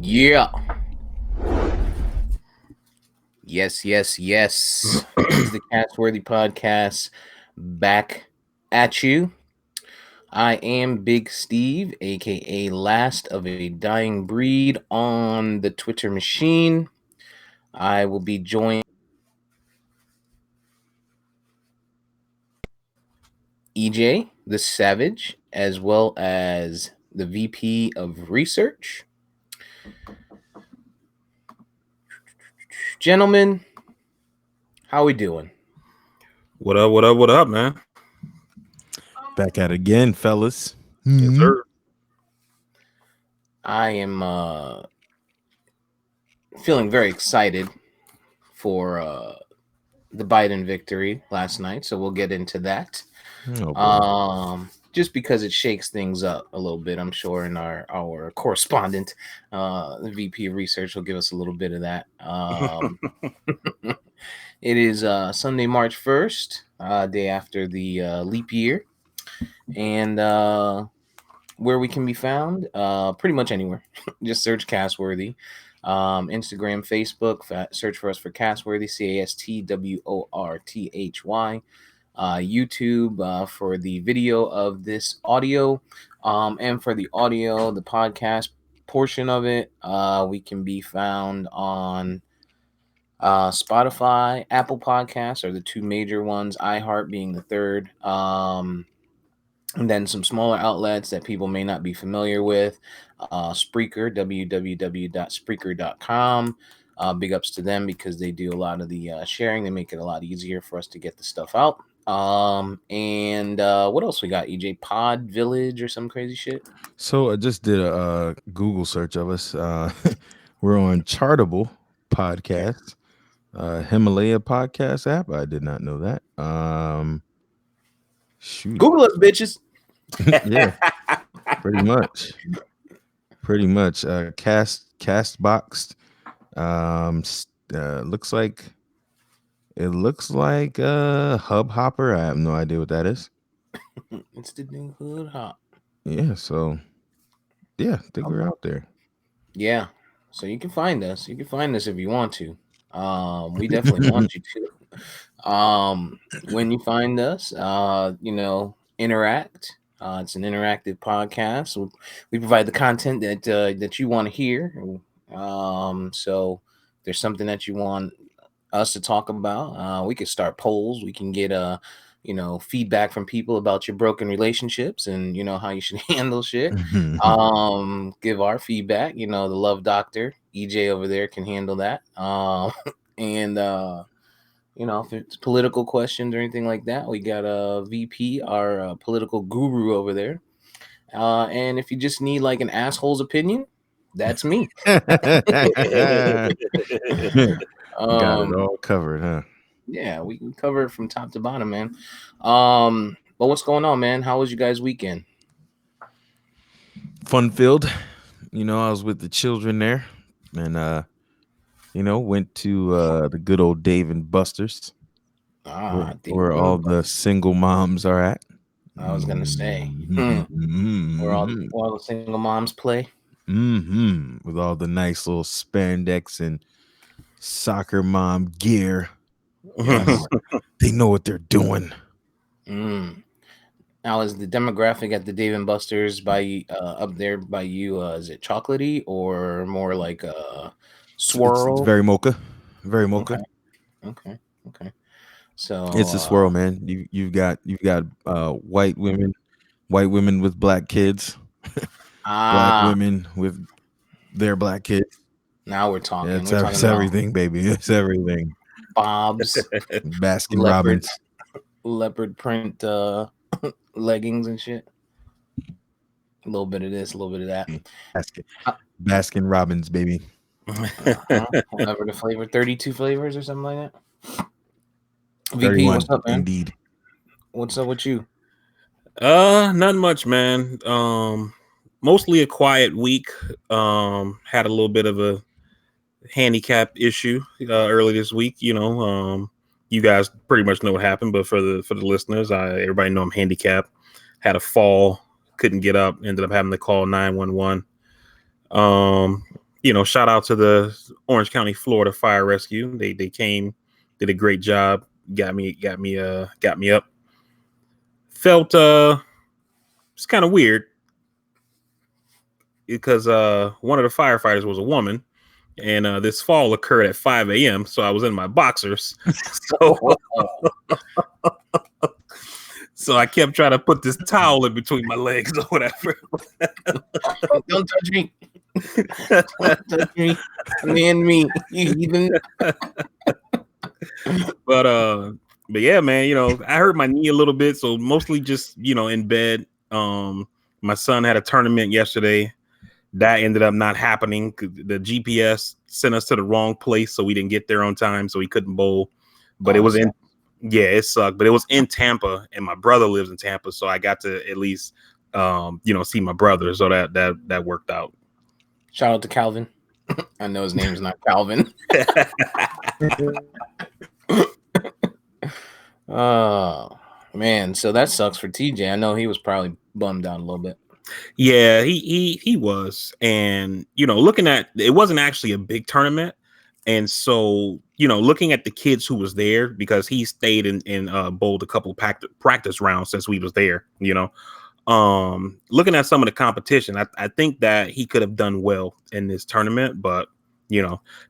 Yeah. Yes. This is the Castworthy Podcast back at you. I am Big Steve, aka Last of a Dying Breed on the Twitter machine. I will be joined EJ, the Savage, as well as the VP of Research. Gentlemen, how we doing? What up, man? Back at it again, fellas. Yes, sir. I am feeling very excited for the Biden victory last night, so we'll get into that. Just because it shakes things up a little bit, I'm sure, and our correspondent, the VP of Research, will give us a little bit of that. It is Sunday, March 1st, day after the leap year, and where we can be found, pretty much anywhere. Just search Castworthy. Instagram, Facebook, search for us for Castworthy, CASTWORTHY. YouTube for the video of this audio, and for the audio, the podcast portion of it, we can be found on Spotify, Apple Podcasts are the two major ones, iHeart being the third. And then some smaller outlets that people may not be familiar with. Spreaker, www.spreaker.com. Big ups to them because they do a lot of the sharing. They make it a lot easier for us to get the stuff out. And what else we got? EJ Pod Village or some crazy shit? So I just did a Google search of us. We're on Chartable Podcast, Himalaya Podcast app. I did not know that. Shoot. Google us, bitches. Yeah, pretty much. Castboxed. Looks like Hubhopper. I have no idea what that is. It's the new hood hop. Yeah, so yeah, I think we're out there. Yeah, so you can find us. You can find us if you want to. We definitely want you to. When you find us, interact. It's an interactive podcast. We provide the content that you want to hear. So if there's something that you want us to talk about, we could start polls. We can get feedback from people about your broken relationships and how you should handle shit. Give our feedback. The love doctor EJ over there can handle that. And if it's political questions or anything like that, we got a VP, our political guru over there. And if you just need like an asshole's opinion, that's me. Got it all covered, huh? Yeah, we cover it from top to bottom, man. But what's going on, man? How was you guys' weekend? Fun filled. I was with the children there, and went to the good old Dave and Buster's, where all the single moms are at. I was gonna say, where all the single moms play. With all the nice little spandex and soccer mom gear. Yes. They know what they're doing. Now, is the demographic at the Dave and Buster's by up there by you? Is it chocolatey or more like a swirl? It's very mocha, very mocha. Okay. So it's a swirl, man. You've got white women with black kids, black women with their black kids. Now we're talking. Yeah, it's everything, baby. It's everything. Bob's, Baskin Robbins, leopard print leggings and shit. A little bit of this, a little bit of that. Baskin Robbins, baby. Whatever the flavor, 32 flavors or something like that. VP, what's up, man? Indeed. What's up with you? Not much, man. Mostly a quiet week. Had a little bit of a handicap issue early this week. You guys pretty much know what happened, but for the listeners, everybody know I'm handicapped. Had a fall, couldn't get up, ended up having to call 911. shout out to the Orange County, Florida Fire Rescue. They came, did a great job, got me up. Felt it's kind of weird because one of the firefighters was a woman, and this fall occurred at 5 a.m. So I was in my boxers. So I kept trying to put this towel in between my legs or whatever. Don't touch me. Don't touch me. Me, even. But yeah, man, I hurt my knee a little bit, so mostly just in bed. My son had a tournament yesterday that ended up not happening. The GPS sent us to the wrong place, so we didn't get there on time, so he couldn't bowl. But it was it sucked, but it was in Tampa, and my brother lives in Tampa, so I got to at least see my brother, so that worked out. Shout out to Calvin. I know his name's not Calvin. Oh man, so that sucks for TJ. I know he was probably bummed out a little bit. Yeah, he was, and looking at it, wasn't actually a big tournament. And so, looking at the kids who was there, because he stayed in bowled a couple practice rounds since we was there, looking at some of the competition, I think that he could have done well in this tournament, but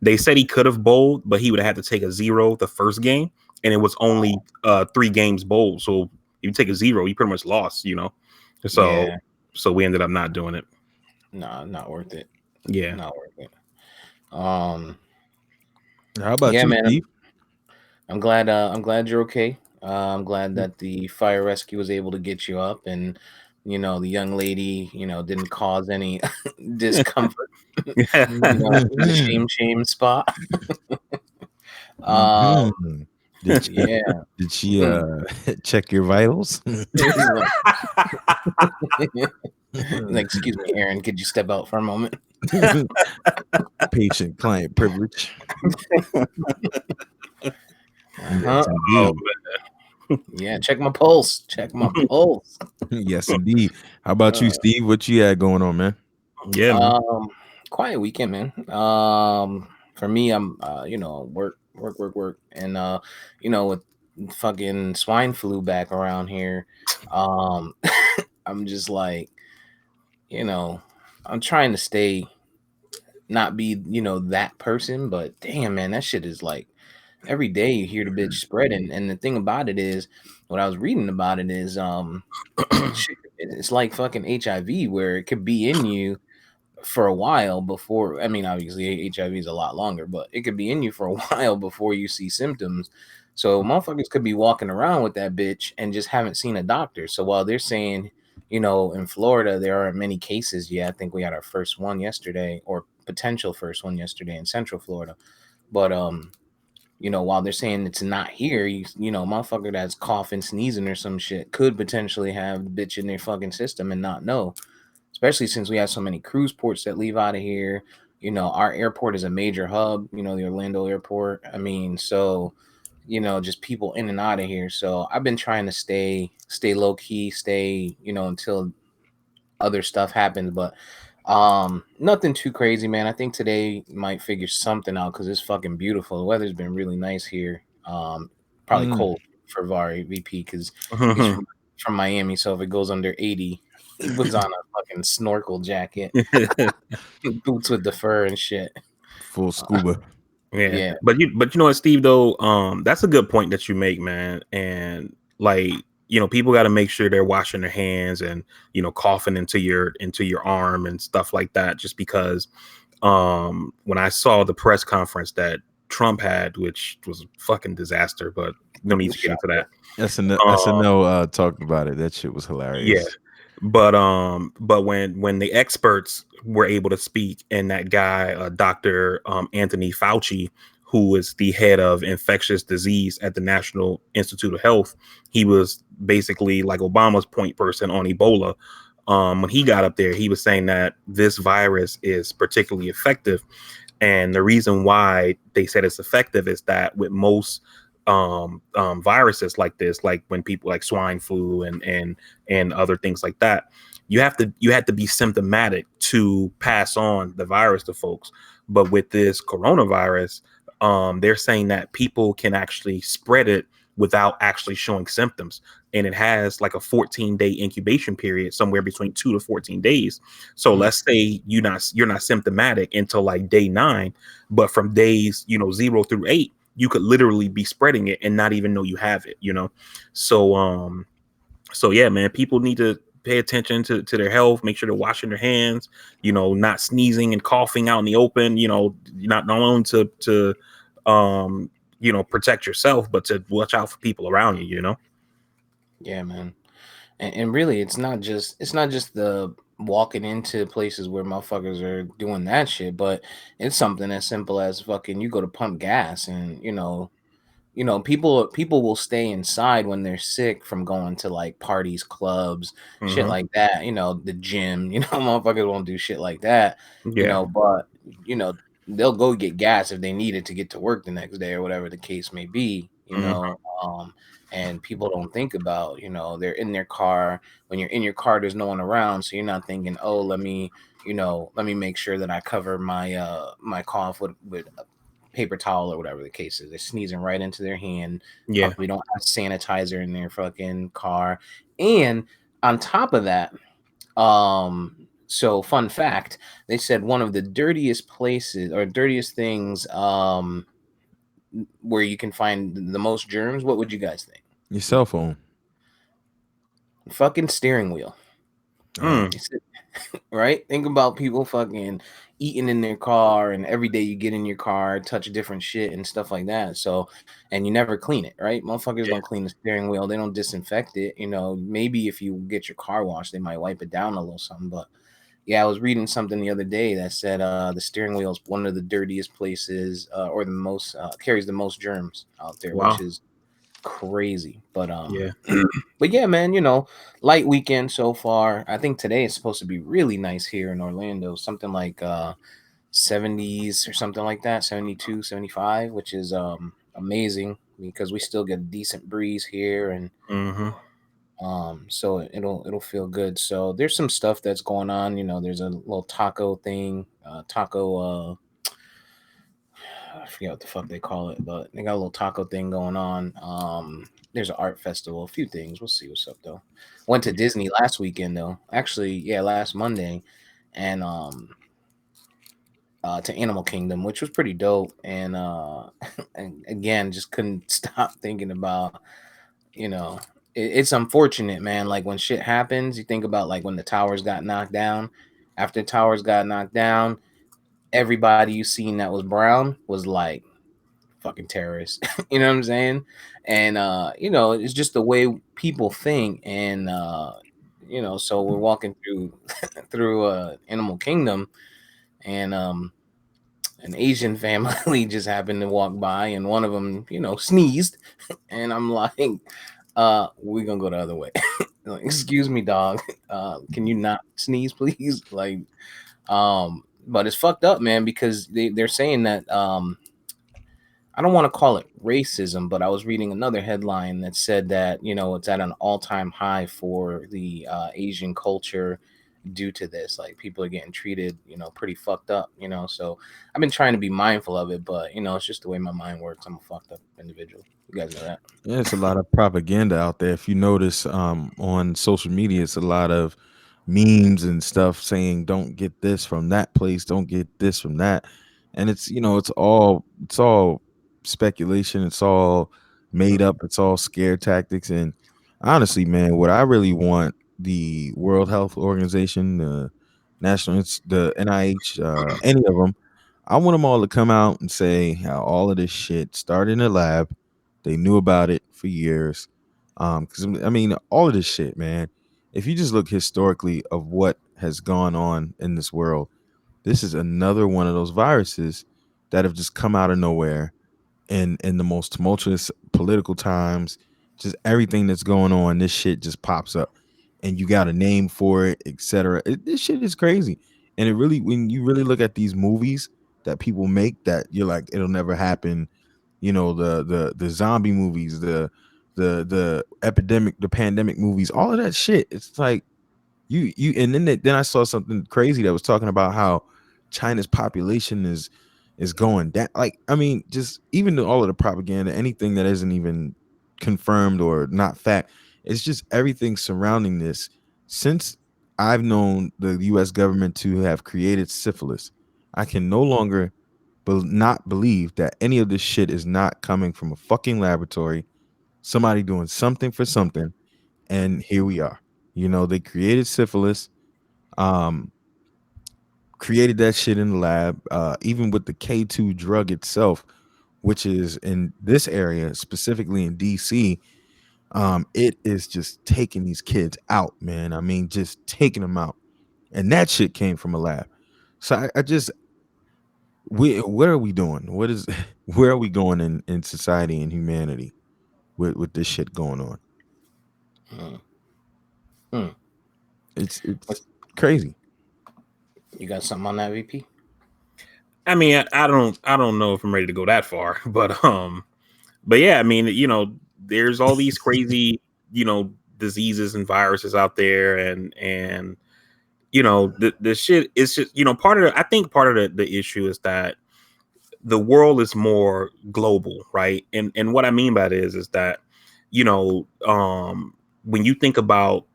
they said he could have bowled, but he would have had to take a 0 the first game, and it was only 3 games bowled. So if you take a 0, you pretty much lost, So we ended up not doing it. No, not worth it. Yeah, not worth it. How about you, man? Steve? I'm glad you're okay. I'm glad that the fire rescue was able to get you up, and the young lady, didn't cause any discomfort. Shame spot. Did she check your vitals? Like, excuse me, Aaron, could you step out for a moment? Patient client privilege. Yeah, check my pulse. Check my pulse. Yes, indeed. How about you, Steve? What you had going on, man? Yeah, man. Quiet weekend, man. For me, I'm work, and with fucking swine flu back around here, I'm just like, I'm trying to stay, not be that person, but damn, man, that shit is like every day you hear the bitch spreading. And the thing about it is, what I was reading about it is it's like fucking HIV, where it could be in you for a while before. I mean, obviously HIV is a lot longer, but it could be in you for a while before you see symptoms. So motherfuckers could be walking around with that bitch and just haven't seen a doctor. So while they're saying, in Florida there aren't many cases yet, I think we had our first one yesterday, or potential first one yesterday in Central Florida. But while they're saying it's not here, motherfucker that's coughing, sneezing or some shit could potentially have the bitch in their fucking system and not know. Especially since we have so many cruise ports that leave out of here. Our airport is a major hub, the Orlando airport. I mean, so, just people in and out of here. So I've been trying to stay low key, until other stuff happens. But nothing too crazy, man. I think today might figure something out because it's fucking beautiful. The weather's been really nice here. Probably cold for Vari VP because he's from Miami. So if it goes under 80, he puts on a fucking snorkel jacket, boots with the fur and shit. Full scuba. Yeah. But you know what, Steve, though, that's a good point that you make, man. And like, people got to make sure they're washing their hands and, coughing into your arm and stuff like that. Just because when I saw the press conference that Trump had, which was a fucking disaster, but no need to get into that. SNL talked about it. That shit was hilarious. Yeah. But when the experts were able to speak, and that guy, Dr. Anthony Fauci, who is the head of infectious disease at the National Institute of Health, he was basically like Obama's point person on Ebola. When he got up there, he was saying that this virus is particularly effective. And the reason why they said it's effective is that with most viruses like this, like when people like swine flu and other things like that, you had to be symptomatic to pass on the virus to folks. But with this coronavirus, they're saying that people can actually spread it without actually showing symptoms, and it has like a 14-day incubation period, somewhere between 2 to 14 days. So let's say you're not symptomatic until like day 9, but from days 0 through 8, you could literally be spreading it and not even know you have it. So yeah, man, people need to pay attention to their health, make sure they're washing their hands, not sneezing and coughing out in the open, not only to protect yourself, but to watch out for people around you. Yeah, man. And really, it's not just the walking into places where motherfuckers are doing that shit, but it's something as simple as fucking you go to pump gas, and people will stay inside when they're sick from going to like parties, clubs, shit like that. The gym. Motherfuckers won't do shit like that. Yeah. But they'll go get gas if they need it to get to work the next day or whatever the case may be. And people don't think about, they're in their car. When you're in your car, there's no one around, so you're not thinking, oh, let me make sure that I cover my my cough with a paper towel or whatever the case is. They're sneezing right into their hand. Yeah. Probably don't have sanitizer in their fucking car. And on top of that, so fun fact, they said one of the dirtiest places or dirtiest things where you can find the most germs, what would you guys think? Your cell phone. Fucking steering wheel. Right? Think about people fucking eating in their car, and every day you get in your car, touch different shit and stuff like that. So, and you never clean it, right? Motherfuckers don't clean the steering wheel. They don't disinfect it. Maybe if you get your car washed, they might wipe it down a little something. But yeah, I was reading something the other day that said the steering wheel is one of the dirtiest places or the most carries the most germs out there, which is crazy. But but yeah, man, light weekend so far. I think today is supposed to be really nice here in Orlando, something like 70s or something like that, 72, 75, which is amazing because we still get a decent breeze here, and so it'll feel good. So there's some stuff that's going on. There's a little taco thing, I forget what the fuck they call it, but they got a little taco thing going on. There's an art festival, a few things. We'll see what's up though. Went to Disney last weekend though. Actually, yeah, last Monday, and to Animal Kingdom, which was pretty dope. And and again, just couldn't stop thinking about, it's unfortunate, man. Like when shit happens, you think about like when the towers got knocked down. After the towers got knocked down, everybody you seen that was brown was like fucking terrorists. You know what I'm saying? And it's just the way people think. And so we're walking through Animal Kingdom, and an Asian family just happened to walk by, and one of them sneezed, and I'm like, we're gonna go the other way. Like, excuse me, dog, can you not sneeze, please? Like, but it's fucked up, man, because they're saying that I don't want to call it racism, but I was reading another headline that said that it's at an all-time high for the Asian culture due to this. Like, people are getting treated pretty fucked up. So I've been trying to be mindful of it, but it's just the way my mind works. I'm a fucked up individual. You guys know that. Yeah, it's a lot of propaganda out there. If you notice on social media, it's a lot of memes and stuff saying don't get this from that place, don't get this from that. And it's it's all speculation, it's all made up, it's all scare tactics. And honestly, man, what I really want the World Health Organization, the the NIH, any of them, I want them all to come out and say how all of this shit started in a lab. They knew about it for years. Because I mean, all of this shit, man. If you just look historically of what has gone on in this world, this is another one of those viruses that have just come out of nowhere in the most tumultuous political times. Just everything that's going on, this shit just pops up, and you got a name for it, etc. This shit is crazy, and it really, when you really look at these movies that people make, that you're like, it'll never happen. The zombie movies, the epidemic, the pandemic movies, all of that shit. It's like and then I saw something crazy that was talking about how China's population is going down. Like, I mean, just even all of the propaganda, anything that isn't even confirmed or not fact, it's just everything surrounding this. Since I've known the U.S. government to have created syphilis, I can no longer not believe that any of this shit is not coming from a fucking laboratory, somebody doing something for something, and here we are. You know, they created syphilis, um, created that shit in the lab, even with the K2 drug itself, which is in this area, specifically in DC. It is just taking these kids out, man. I mean, just taking them out. And that shit came from a lab. So I just what are we doing? What is where are we going in society and humanity with this shit going on? It's crazy. You got something on that, VP? I mean, I don't know if I'm ready to go that far, but yeah, I mean, you know, there's all these crazy, you know, diseases and viruses out there, and you know, the shit is just, you know, I think part of the issue is that the world is more global, right? And what I mean by that is that, you know, when you think about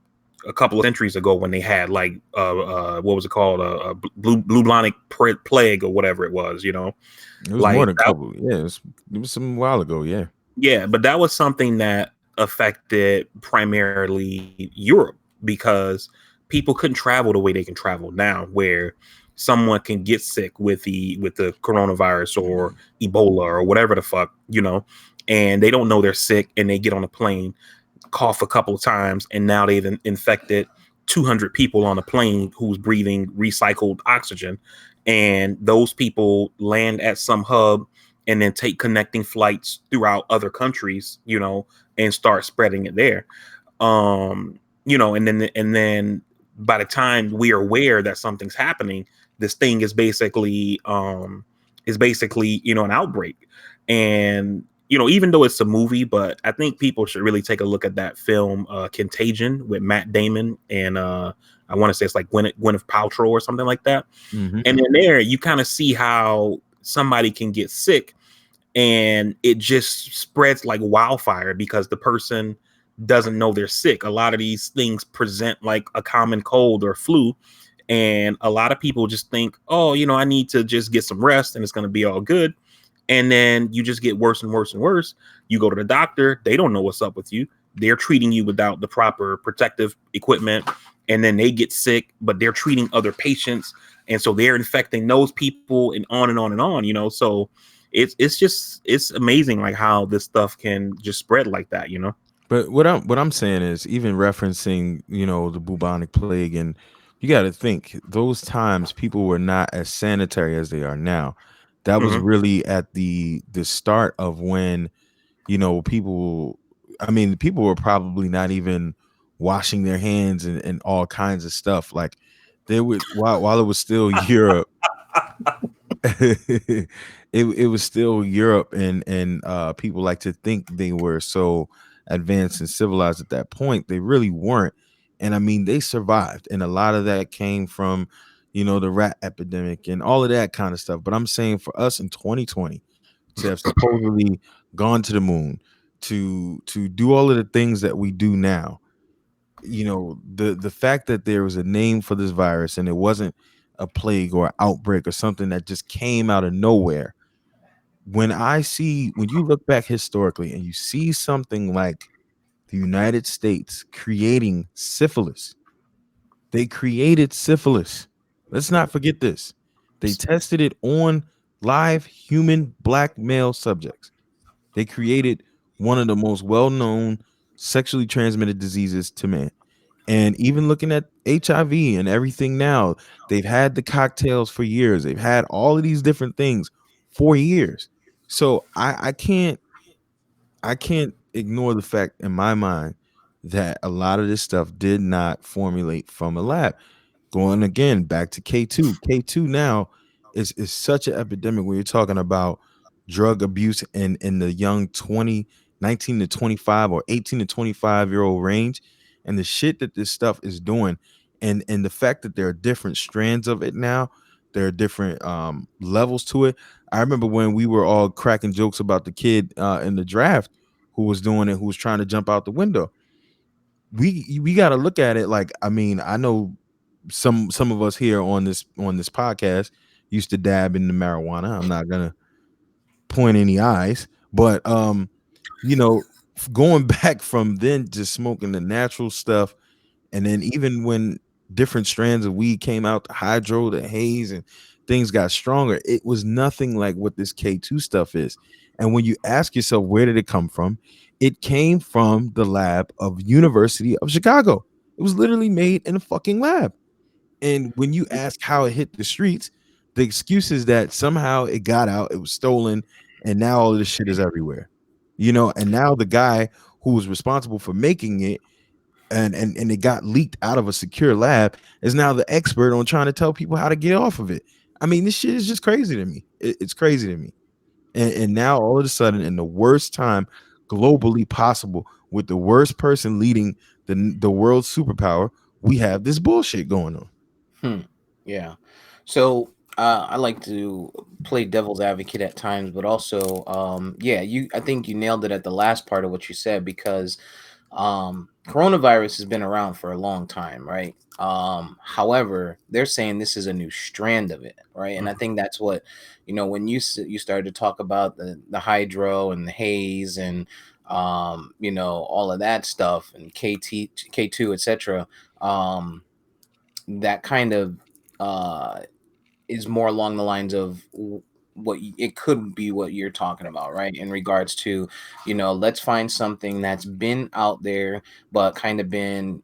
a couple of centuries ago when they had like what was it called, a bubonic plague or whatever it was, you know, it was like, more than a couple. Yeah, it was some while ago. Yeah, but that was something that affected primarily Europe because people couldn't travel the way they can travel now, where someone can get sick with the coronavirus or Ebola or whatever the fuck, you know, and they don't know they're sick, and they get on a plane, cough a couple of times, and now they've infected 200 people on a plane who's breathing recycled oxygen, and those people land at some hub and then take connecting flights throughout other countries, you know, and start spreading it there. You know, and then by the time we are aware that something's happening, this thing is basically you know, an outbreak. And you know, even though it's a movie, but I think people should really take a look at that film, Contagion, with Matt Damon and I want to say it's like Gwyneth Paltrow or something like that. Mm-hmm. And then there you kind of see how somebody can get sick and it just spreads like wildfire because the person doesn't know they're sick. A lot of these things present like a common cold or flu, and a lot of people just think, oh, you know, I need to just get some rest and it's going to be all good. And then you just get worse and worse and worse. You go to the doctor, they don't know what's up with you. They're treating you without the proper protective equipment, and then they get sick, but they're treating other patients, and so they're infecting those people, and on and on and on, you know. So it's amazing like how this stuff can just spread like that, you know. But what I'm saying is, even referencing, you know, the bubonic plague, and you got to think those times people were not as sanitary as they are now. That was really at the start of when, you know, people were probably not even washing their hands and all kinds of stuff. Like they would, while it was still Europe, it was still Europe, and people like to think they were so advanced and civilized at that point. They really weren't. And I mean, they survived, and a lot of that came from, you know, the rat epidemic and all of that kind of stuff. But I'm saying for us in 2020 to have supposedly gone to the moon, to do all of the things that we do now, you know, the fact that there was a name for this virus and it wasn't a plague or outbreak or something that just came out of nowhere. When you look back historically and you see something like the United States creating syphilis, they created syphilis. Let's not forget this. They tested it on live human black male subjects. They created one of the most well-known sexually transmitted diseases to man. And even looking at HIV and everything now, they've had the cocktails for years. They've had all of these different things for years. So I can't ignore the fact in my mind that a lot of this stuff did not formulate from a lab. Going again back to K2. K2 now is such an epidemic when you're talking about drug abuse in the young 19 to 25 or 18 to 25-year-old range. And the shit that this stuff is doing, and the fact that there are different strands of it now, there are different levels to it. I remember when we were all cracking jokes about the kid in the draft who was doing it, who was trying to jump out the window. We got to look at it like, I mean, I know some of us here on this podcast used to dab in the marijuana. I'm not gonna point any eyes, but you know, going back from then to smoking the natural stuff, and then even when different strands of weed came out, the hydro, the haze, and things got stronger, it was nothing like what this K2 stuff is. And when you ask yourself, where did it come from? It came from the lab of University of Chicago. It was literally made in a fucking lab. And when you ask how it hit the streets, the excuse is that somehow it got out, it was stolen, and now all of this shit is everywhere. You know, and now the guy who was responsible for making it and it got leaked out of a secure lab is now the expert on trying to tell people how to get off of it. I mean, this shit is just crazy to me. It's crazy to me. And now all of a sudden, in the worst time globally possible, with the worst person leading the world's superpower, we have this bullshit going on. Yeah. So I like to play devil's advocate at times, but also, I think you nailed it at the last part of what you said, because coronavirus has been around for a long time, right? However, they're saying this is a new strand of it, right? And I think that's what, when you started to talk about the hydro and the haze and all of that stuff and K2, etc. That kind of is more along the lines of it could be what you're talking about, right? In regards to, let's find something that's been out there, but kind of been,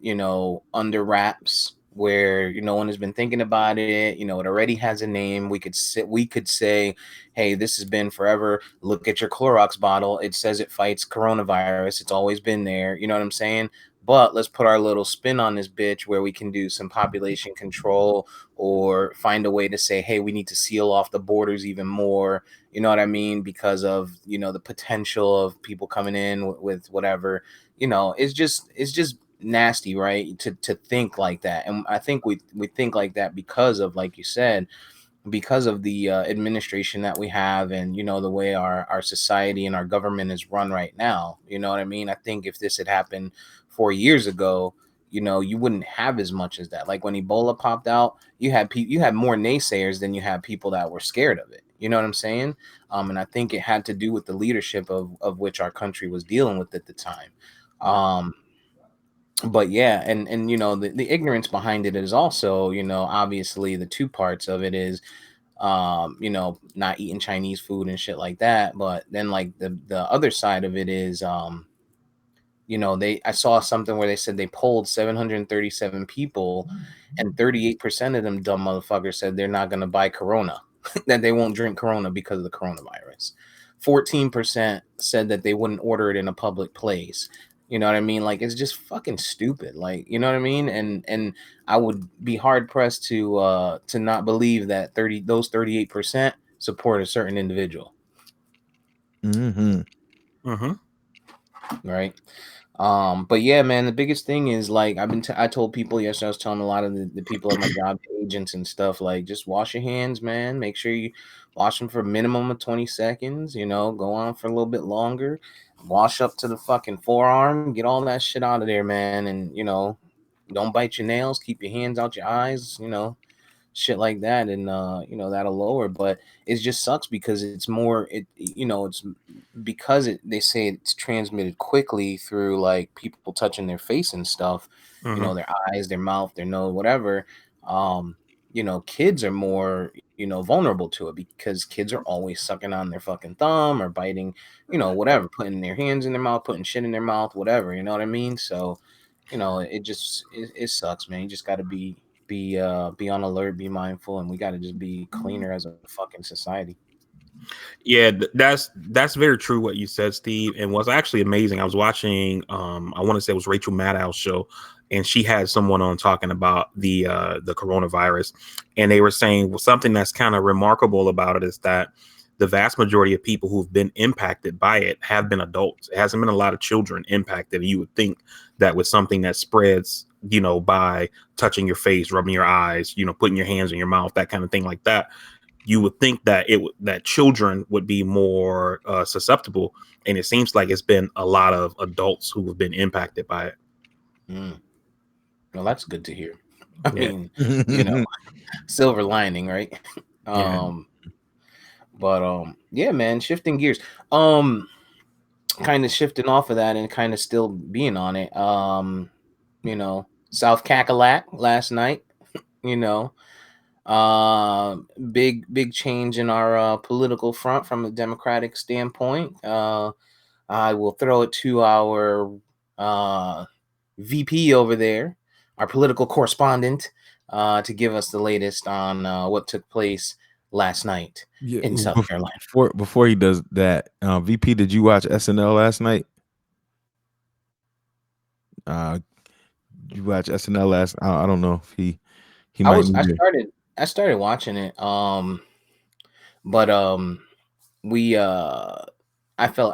under wraps, where no one has been thinking about it. It already has a name. We could say, hey, this has been forever. Look at your Clorox bottle. It says it fights coronavirus. It's always been there. You know what I'm saying? But let's put our little spin on this bitch, where we can do some population control, or find a way to say, hey, we need to seal off the borders even more. You know what I mean? Because of, the potential of people coming in with whatever, it's just nasty, right? To think like that. And I think we think like that because of, like you said, because of the administration that we have, and the way our society and our government is run right now. You know what I mean? I think if this had happened 4 years ago, you wouldn't have as much as that. Like when Ebola popped out, you had more naysayers than you had people that were scared of it. You know what I'm saying? And I think it had to do with the leadership of which our country was dealing with at the time. But yeah, and the ignorance behind it is also, obviously the two parts of it is, not eating Chinese food and shit like that. But then, like, the other side of it is, I saw something where they said they polled 737 people, and 38% of them dumb motherfuckers said they're not going to buy Corona, that they won't drink Corona because of the coronavirus. 14% said that they wouldn't order it in a public place. You know what I mean? Like, it's just fucking stupid. Like, you know what I mean? And I would be hard pressed to not believe that those 38% support a certain individual. Right. But yeah, man, the biggest thing is, like, I told people yesterday, I was telling a lot of the people at my job, agents and stuff, like, just wash your hands, man. Make sure you wash them for a minimum of 20 seconds, go on for a little bit longer, wash up to the fucking forearm, get all that shit out of there, man. And, don't bite your nails, keep your hands out your eyes, shit like that. And, that'll lower. But it just sucks because it's more, it's because they say it's transmitted quickly through, like, people touching their face and stuff, their eyes, their mouth, their nose, whatever. Kids are more, vulnerable to it, because kids are always sucking on their fucking thumb or biting, whatever, putting their hands in their mouth, putting shit in their mouth, whatever, you know what I mean? So, it sucks, man. You just got to be on alert, be mindful, and we got to just be cleaner as a fucking society. Yeah, that's very true what you said, Steve. And what's actually amazing, I was watching, I want to say it was Rachel Maddow's show, and she had someone on talking about the coronavirus, and they were saying something that's kind of remarkable about it is that the vast majority of people who've been impacted by it have been adults. It hasn't been a lot of children impacted. You would think that with something that spreads by touching your face, rubbing your eyes, putting your hands in your mouth, that kind of thing like that. You would think that that children would be more susceptible, and it seems like it's been a lot of adults who have been impacted by it. Well, that's good to hear. I mean, silver lining, right? But yeah, man, shifting gears. Kind of shifting off of that and kind of still being on it. South Cackalack last night. Big change in our political front from a Democratic standpoint. I will throw it to our VP over there, our political correspondent, to give us the latest on what took place last night in South Carolina. Before he does that, VP, did you watch SNL last night? Did you watch SNL last? I don't know if he might. I started watching it. But I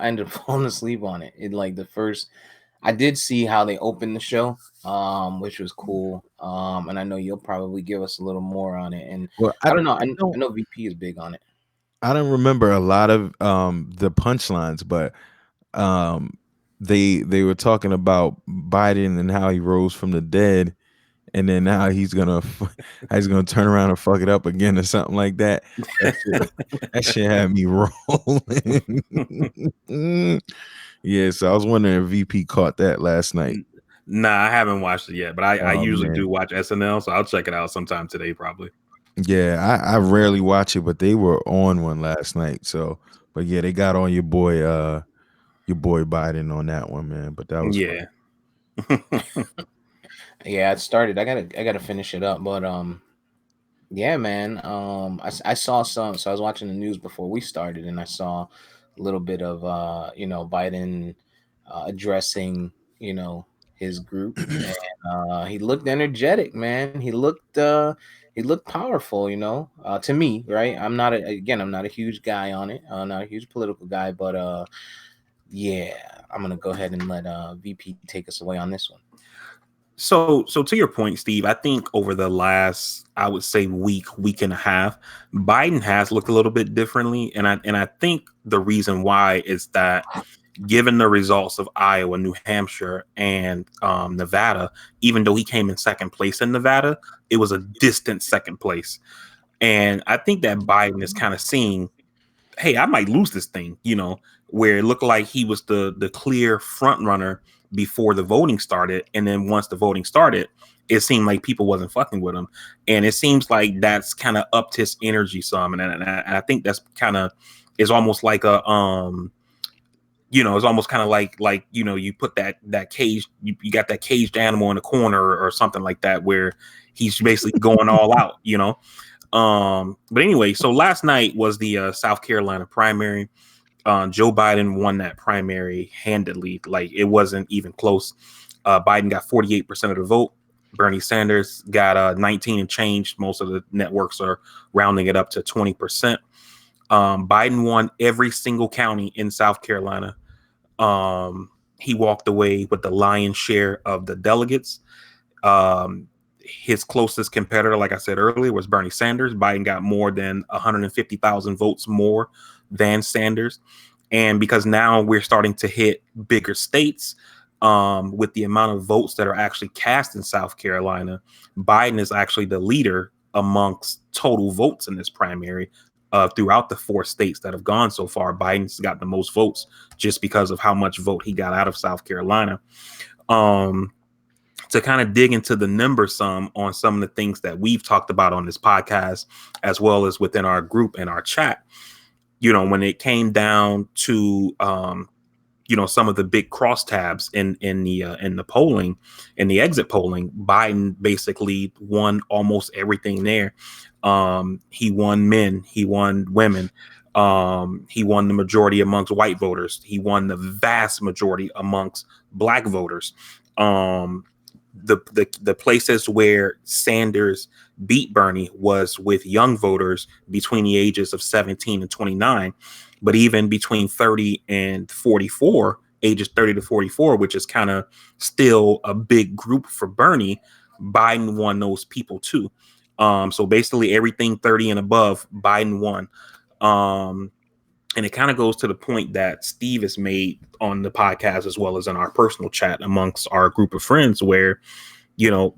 ended up falling asleep on it. I did see how they opened the show, which was cool. And I know you'll probably give us a little more on it. And I don't know. I know VP is big on it. I don't remember a lot of the punchlines, but they were talking about Biden and how he rose from the dead, and then now he's gonna turn around and fuck it up again or something like that. That shit had me rolling. Yeah, so I was wondering if VP caught that last night. Nah, I haven't watched it yet, but I usually do watch SNL, so I'll check it out sometime today, probably. Yeah, I rarely watch it, but they were on one last night. So, but yeah, they got on your boy Biden on that one, man. But that was yeah, it started. I gotta finish it up, but yeah, man. I saw some. So I was watching the news before we started, and I saw a little bit of Biden addressing his group, and he looked energetic, man. He looked powerful, to me, right? I'm not a huge guy on it, not a huge political guy, but yeah, I'm gonna go ahead and let VP take us away on this one. So to your point, Steve, I think over the last, I would say week and a half, Biden has looked a little bit differently, and I think the reason why is that, given the results of Iowa, New Hampshire, and Nevada, even though he came in second place in Nevada, it was a distant second place. And I think that Biden is kind of seeing, hey, I might lose this thing, where it looked like he was the clear front runner before the voting started. And then once the voting started, it seemed like people wasn't fucking with him. And it seems like that's kind of upped his energy some. And I think that's kind of is almost like a, it's almost kind of like, you put that cage, you got that caged animal in the corner or something like that, where he's basically going all out, But anyway, so last night was the South Carolina primary. Joe Biden won that primary handedly. Like, it wasn't even close. Biden got 48% of the vote. Bernie Sanders got 19 and change. Most of the networks are rounding it up to 20%. Biden won every single county in South Carolina. He walked away with the lion's share of the delegates. His closest competitor, like I said earlier, was Bernie Sanders. Biden got more than 150,000 votes more than Sanders. And because now we're starting to hit bigger states, with the amount of votes that are actually cast in South Carolina, Biden is actually the leader amongst total votes in this primary. Throughout the 4 states that have gone so far, Biden's got the most votes just because of how much vote he got out of South Carolina. To kind of dig into the numbers on some of the things that we've talked about on this podcast, as well as within our group and our chat, when it came down to, some of the big crosstabs in the polling, in the exit polling, Biden basically won almost everything there. He won men, he won women, he won the majority amongst white voters, he won the vast majority amongst black voters. The places where Sanders beat Bernie was with young voters between the ages of 17 and 29, but even between 30 and 44, ages 30 to 44, which is kind of still a big group for Bernie, Biden won those people too. So basically everything 30 and above, Biden won. And it kind of goes to the point that Steve has made on the podcast, as well as in our personal chat amongst our group of friends, where,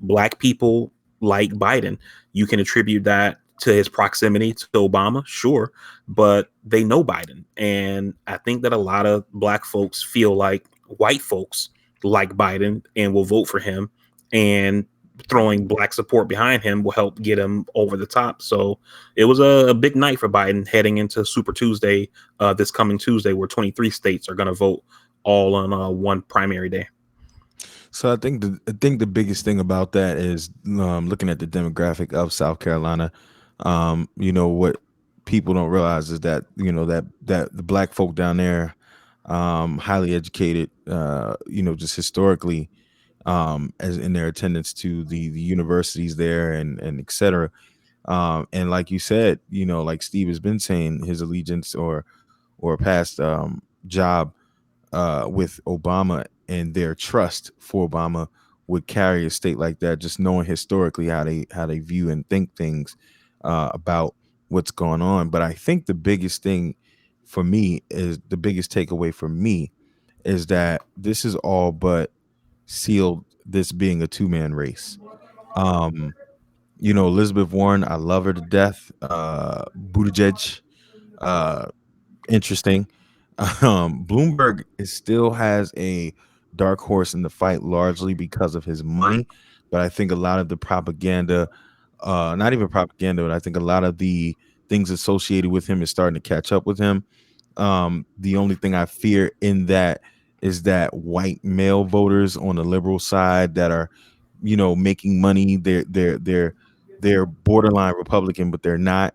Black people like Biden. You can attribute that to his proximity to Obama, sure, but they know Biden. And I think that a lot of Black folks feel like white folks like Biden and will vote for him, and throwing Black support behind him will help get him over the top. So it was a big night for Biden heading into Super Tuesday, this coming Tuesday, where 23 states are going to vote all on one primary day. So I think the biggest thing about that is looking at the demographic of South Carolina. What people don't realize is that that the Black folk down there, highly educated, just historically, as in their attendance to the universities there and et cetera. And like you said, like Steve has been saying, his allegiance or past job with Obama and their trust for Obama would carry a state like that, just knowing historically how they view and think things about what's going on. But I think the biggest thing for me is the biggest takeaway for me is that this is all but sealed this being a two-man race. Elizabeth Warren, I love her to death. Buttigieg, interesting. Bloomberg still has a dark horse in the fight, largely because of his money. But I think a lot of the propaganda, not even propaganda, but I think a lot of the things associated with him is starting to catch up with him. The only thing I fear in that is that white male voters on the liberal side that are, making money, they're borderline Republican, but they're not.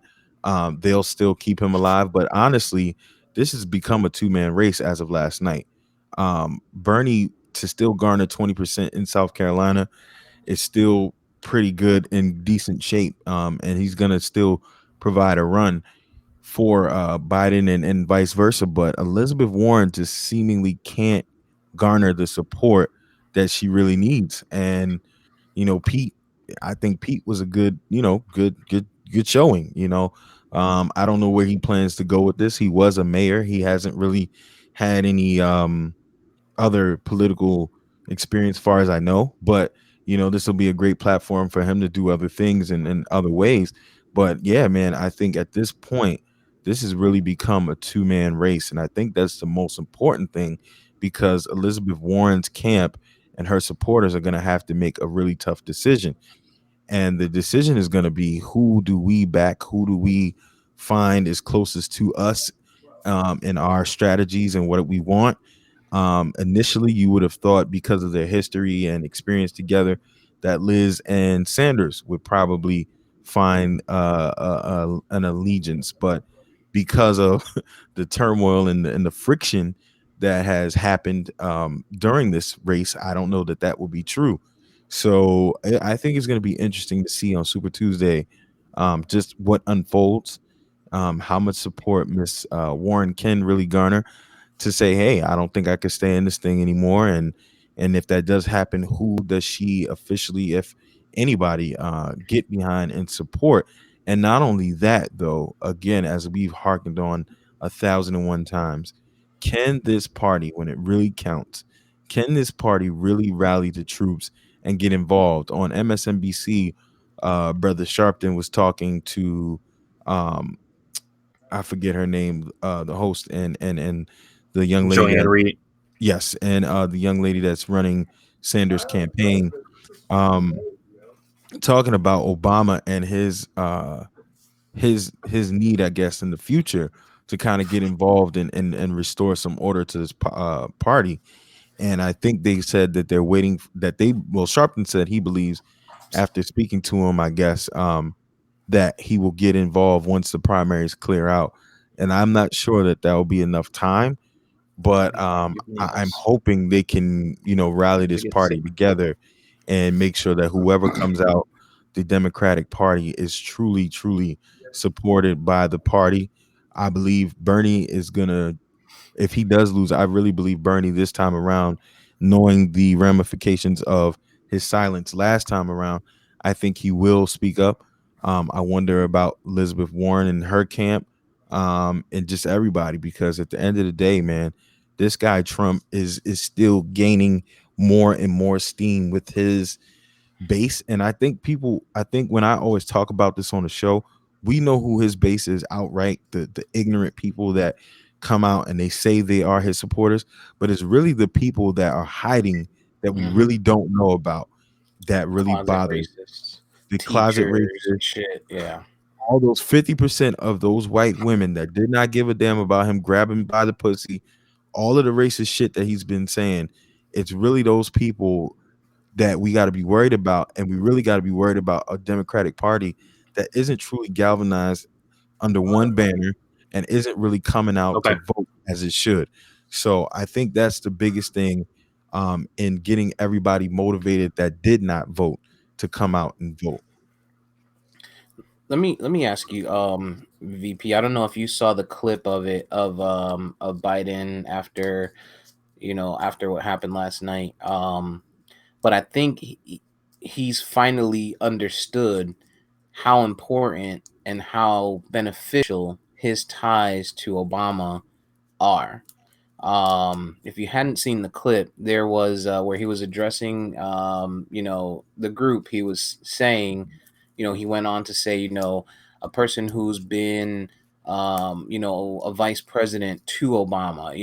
They'll still keep him alive. But honestly, this has become a two-man race as of last night. Bernie to still garner 20% in South Carolina is still pretty good and decent shape. And he's going to still provide a run for Biden and vice versa. But Elizabeth Warren just seemingly can't garner the support that she really needs. And, Pete, I think Pete was a good showing. I don't know where he plans to go with this. He was a mayor. He hasn't really had any other political experience, as far as I know. But this will be a great platform for him to do other things in other ways. But yeah, man, I think at this point, this has really become a two-man race, and I think that's the most important thing, because Elizabeth Warren's camp and her supporters are going to have to make a really tough decision. And the decision is going to be, who do we back? Who do we find is closest to us in our strategies and what we want? Initially, you would have thought, because of their history and experience together, that Liz and Sanders would probably find an allegiance. But because of the turmoil and the friction that has happened during this race, I don't know that will be true. So I think it's going to be interesting to see on Super Tuesday just what unfolds, how much support Miss Warren can really garner to say, hey, I don't think I could stay in this thing anymore. And if that does happen, who does she officially, if anybody, get behind and support? And not only that, though, again, as we've harkened on 1,001 times, can this party, when it really counts, can this party really rally the troops and get involved? On MSNBC, Brother Sharpton was talking to, I forget her name, the host and the young lady, Joanne Reed. Yes, and the young lady that's running Sanders' campaign, talking about Obama and his need, I guess, in the future to kind of get involved and restore some order to this party. And I think they said that they're waiting, Sharpton said he believes, after speaking to him, I guess, that he will get involved once the primaries clear out. And I'm not sure that will be enough time, but I'm hoping they can, rally this party together and make sure that whoever comes out, the Democratic Party, is truly, truly supported by the party. I believe Bernie is going to if he does lose, I really believe Bernie this time around, knowing the ramifications of his silence last time around, I think he will speak up. I wonder about Elizabeth Warren and her camp, and just everybody, because at the end of the day, man, this guy Trump is still gaining more and more steam with his base. And I think when I always talk about this on the show, we know who his base is outright, the ignorant people that come out and they say they are his supporters, but it's really the people that are hiding that we really don't know about that really bother racists, the closet racists, shit. Yeah, all those 50% of those white women that did not give a damn about him grabbing by the pussy, all of the racist shit that he's been saying. It's really those people that we got to be worried about, and we really got to be worried about a Democratic Party that isn't truly galvanized under one banner and isn't really coming out to vote as it should. So I think that's the biggest thing in getting everybody motivated that did not vote to come out and vote. Let me ask you, VP. I don't know if you saw the clip of Biden after what happened last night. But I think he's finally understood how important and how beneficial his ties to Obama are. If you hadn't seen the clip, there was where he was addressing the group. He was saying, he went on to say, a person who's been a vice president to Obama,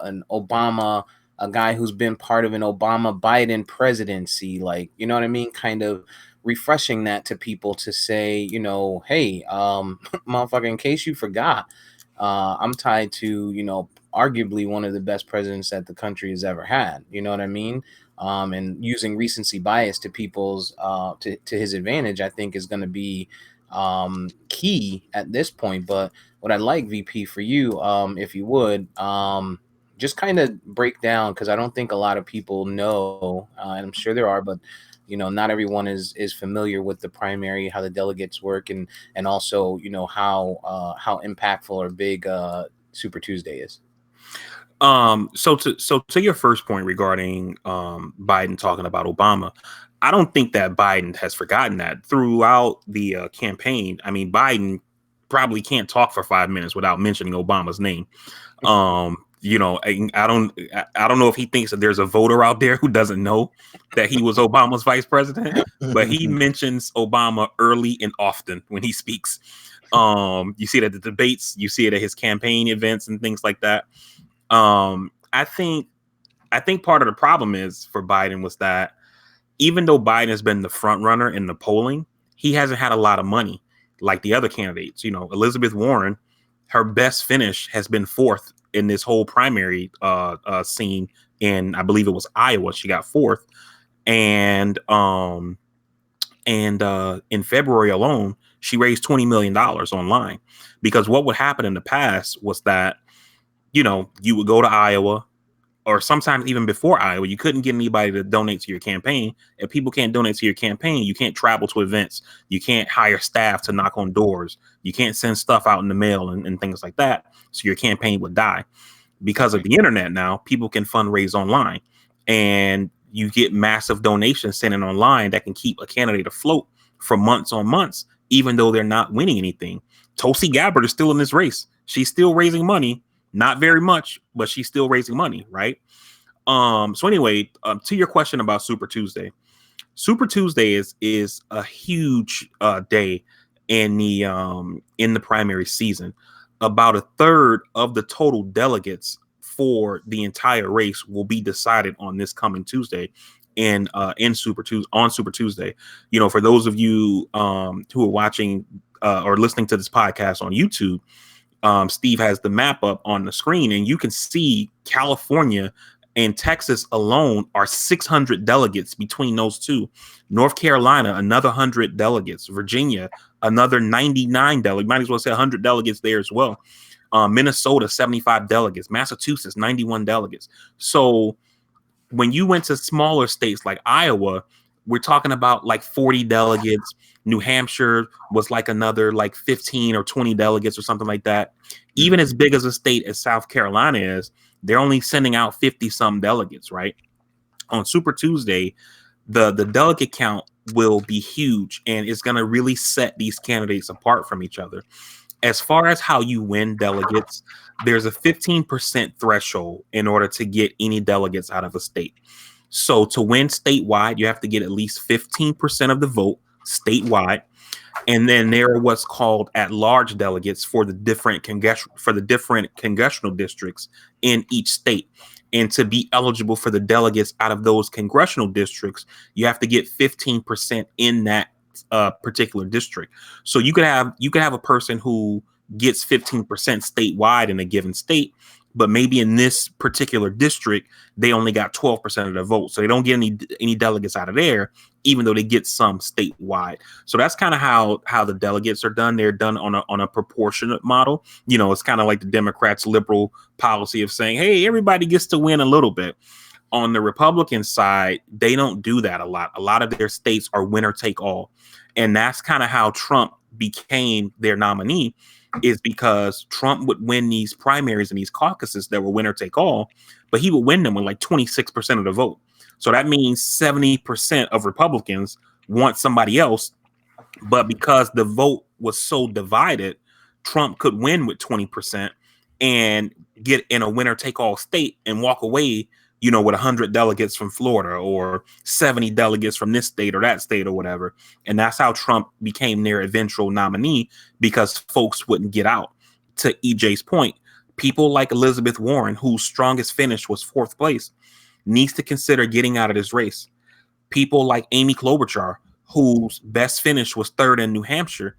an Obama, a guy who's been part of an Obama Biden presidency, like, you know what I mean, kind of refreshing that to people to say, hey, motherfucker, in case you forgot, I'm tied to, arguably one of the best presidents that the country has ever had. You know what I mean? And using recency bias to people's to his advantage, I think is going to be key at this point. But what I'd like, VP, for you, if you would, just kind of break down, because I don't think a lot of people know, and I'm sure there are, but not everyone is familiar with the primary, how the delegates work, and also how impactful or big Super Tuesday is. So to your first point regarding Biden talking about Obama, I don't think that Biden has forgotten that throughout the campaign. I mean, Biden probably can't talk for 5 minutes without mentioning Obama's name. I don't know if he thinks that there's a voter out there who doesn't know that he was Obama's vice president, but he mentions Obama early and often when he speaks. You see it at the debates, you see it at his campaign events and things like that. I think part of the problem is for Biden was that even though Biden has been the front runner in the polling, he hasn't had a lot of money like the other candidates. Elizabeth Warren, her best finish has been fourth in this whole primary scene in, I believe it was Iowa. She got fourth, and in February alone, she raised $20 million online, because what would happen in the past was that you would go to Iowa, or sometimes even before Iowa, you couldn't get anybody to donate to your campaign. If people can't donate to your campaign, you can't travel to events. You can't hire staff to knock on doors. You can't send stuff out in the mail and things like that. So your campaign would die. Because of the internet now, people can fundraise online, and you get massive donations sent in online that can keep a candidate afloat for months on months, even though they're not winning anything. Tulsi Gabbard is still in this race. She's still raising money. Not very much, but she's still raising money, right? So anyway, to your question about Super Tuesday. Super Tuesday is a huge day in the primary season. About a third of the total delegates for the entire race will be decided on this coming Tuesday in Super Tuesday. For those of you who are watching or listening to this podcast on YouTube, Steve has the map up on the screen, and you can see California and Texas alone are 600 delegates between those two. North Carolina, another 100 delegates. Virginia, another 99 delegates. Might as well say 100 delegates there as well. Minnesota, 75 delegates. Massachusetts, 91 delegates. So when you went to smaller states like Iowa, we're talking about like 40 delegates. New Hampshire was like another like 15 or 20 delegates or something like that. Even as big as a state as South Carolina is, they're only sending out 50 some delegates, right? On Super Tuesday, the delegate count will be huge, and it's going to really set these candidates apart from each other. As far as how you win delegates, there's a 15% threshold in order to get any delegates out of a state. So to win statewide, you have to get at least 15% of the vote statewide. And then there are what's called at-large delegates for the different congressional districts in each state. And to be eligible for the delegates out of those congressional districts, you have to get 15% in that particular district. So you could have a person who gets 15% statewide in a given state, but maybe in this particular district they only got 12% of the vote, so they don't get any delegates out of there, even though they get some statewide. So that's kind of how the delegates are done. They're done on a proportionate model. You know, it's kind of like the Democrats' liberal policy of saying, hey, everybody gets to win a little bit. On the Republican side, they don't do that a lot. A lot of their states are winner take all. And that's kind of how Trump became their nominee, is because Trump would win these primaries and these caucuses that were winner take all, but he would win them with like 26% of the vote. So that means 70% of Republicans want somebody else. But because the vote was so divided, Trump could win with 20% and get in a winner take all state and walk away, you know, with 100 delegates from Florida or 70 delegates from this state or that state or whatever. And that's how Trump became their eventual nominee, because folks wouldn't get out. To EJ's point, people like Elizabeth Warren, whose strongest finish was 4th place, needs to consider getting out of this race. People like Amy Klobuchar, whose best finish was 3rd in New Hampshire,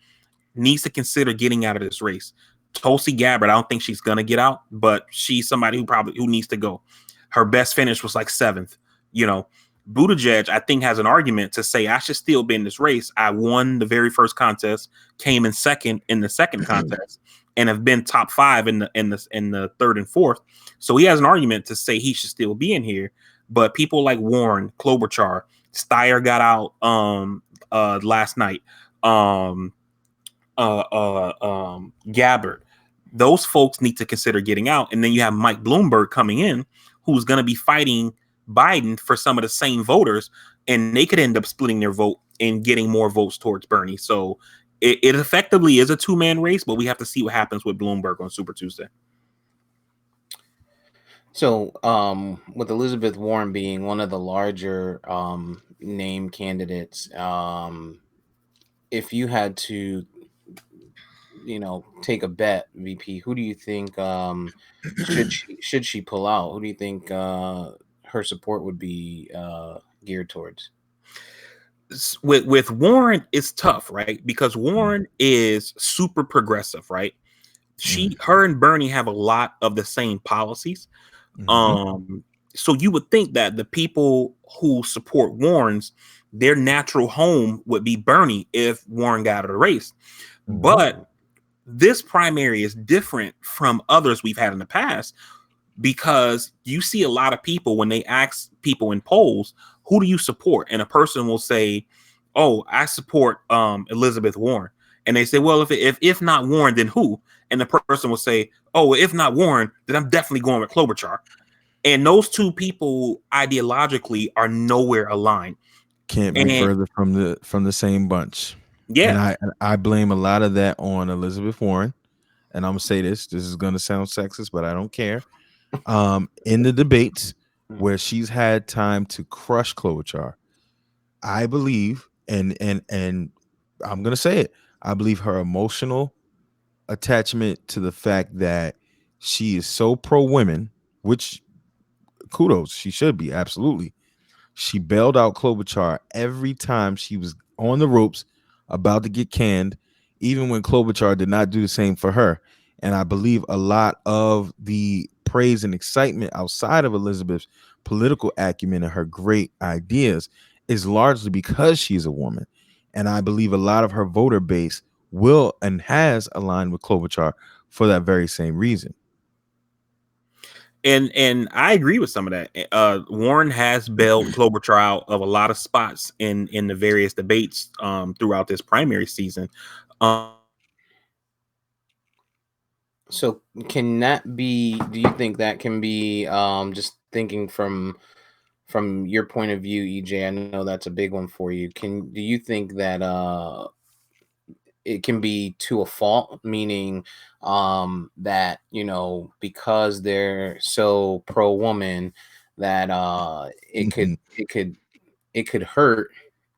needs to consider getting out of this race. Tulsi Gabbard, I don't think she's going to get out, but she's somebody who needs to go. Her best finish was like 7th. You know, Buttigieg, I think, has an argument to say, I should still be in this race. I won the very first contest, came in second in the second contest, and have been top 5 in the 3rd and 4th. So he has an argument to say he should still be in here. But people like Warren, Klobuchar, Steyer got out last night. Gabbard, those folks need to consider getting out. And then you have Mike Bloomberg coming in, who's going to be fighting Biden for some of the same voters, and they could end up splitting their vote and getting more votes towards Bernie. So it effectively is a 2-man race, but we have to see what happens with Bloomberg on Super Tuesday. So with Elizabeth Warren being one of the larger name candidates, if you had to, you know, take a bet, VP, who do you think should she pull out? Who do you think her support would be geared towards? With Warren, it's tough, right? Because Warren is super progressive, right? Her and Bernie have a lot of the same policies. So you would think that the people who support Warren's, their natural home would be Bernie if Warren got out of the race. But this primary is different from others we've had in the past, because you see a lot of people, when they ask people in polls, who do you support? And a person will say, oh, I support Elizabeth Warren. And they say, well, if not Warren, then who? And the person will say, oh, if not Warren, then I'm definitely going with Klobuchar. And those two people ideologically are nowhere aligned. Can't be further from the same bunch. Yeah. And I blame a lot of that on Elizabeth Warren. And I'm gonna say this is gonna sound sexist, but I don't care. In the debates where she's had time to crush Klobuchar, I believe, and I'm gonna say it, I believe her emotional attachment to the fact that she is so pro women, which kudos, she should be, absolutely. She bailed out Klobuchar every time she was on the ropes, about to get canned, even when Klobuchar did not do the same for her. And I believe a lot of the praise and excitement outside of Elizabeth's political acumen and her great ideas is largely because she's a woman. And I believe a lot of her voter base will and has aligned with Klobuchar for that very same reason. And I agree with some of that. Warren has bailed Klobuchar out of a lot of spots in the various debates throughout this primary season. So can that be? Do you think that can be? Just thinking from your point of view, EJ. I know that's a big one for you. Do you think that it can be to a fault, meaning that because they're so pro woman that it could hurt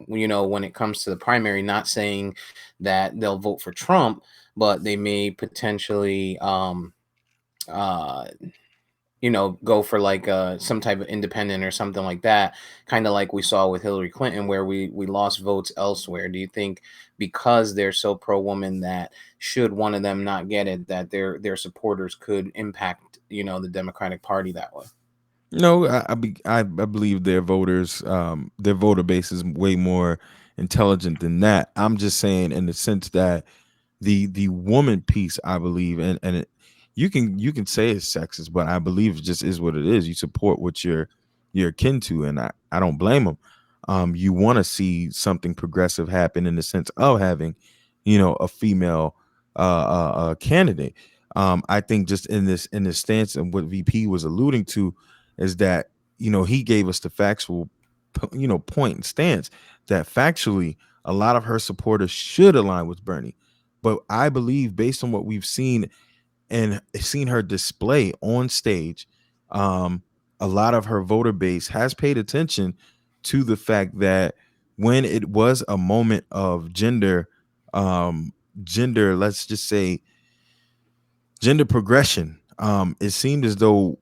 when it comes to the primary, not saying that they'll vote for Trump, but they may potentially uh go for like some type of independent or something like that, kind of like we saw with Hillary Clinton, where we lost votes elsewhere. Do you think because they're so pro woman that should one of them not get it, that their supporters could impact the Democratic Party that way? No, I believe their voters, their voter base is way more intelligent than that. I'm just saying in the sense that the woman piece, I believe, and you can say it's sexist, but I believe it just is what it is. You support what you're akin to, and I don't blame them. You want to see something progressive happen in the sense of having, a female candidate. I think just in this stance, and what VP was alluding to is that he gave us the factual point and stance that factually a lot of her supporters should align with Bernie. But I believe, based on what we've seen and seen her display on stage, a lot of her voter base has paid attention to the fact that when it was a moment of gender, let's just say gender progression, it seemed as though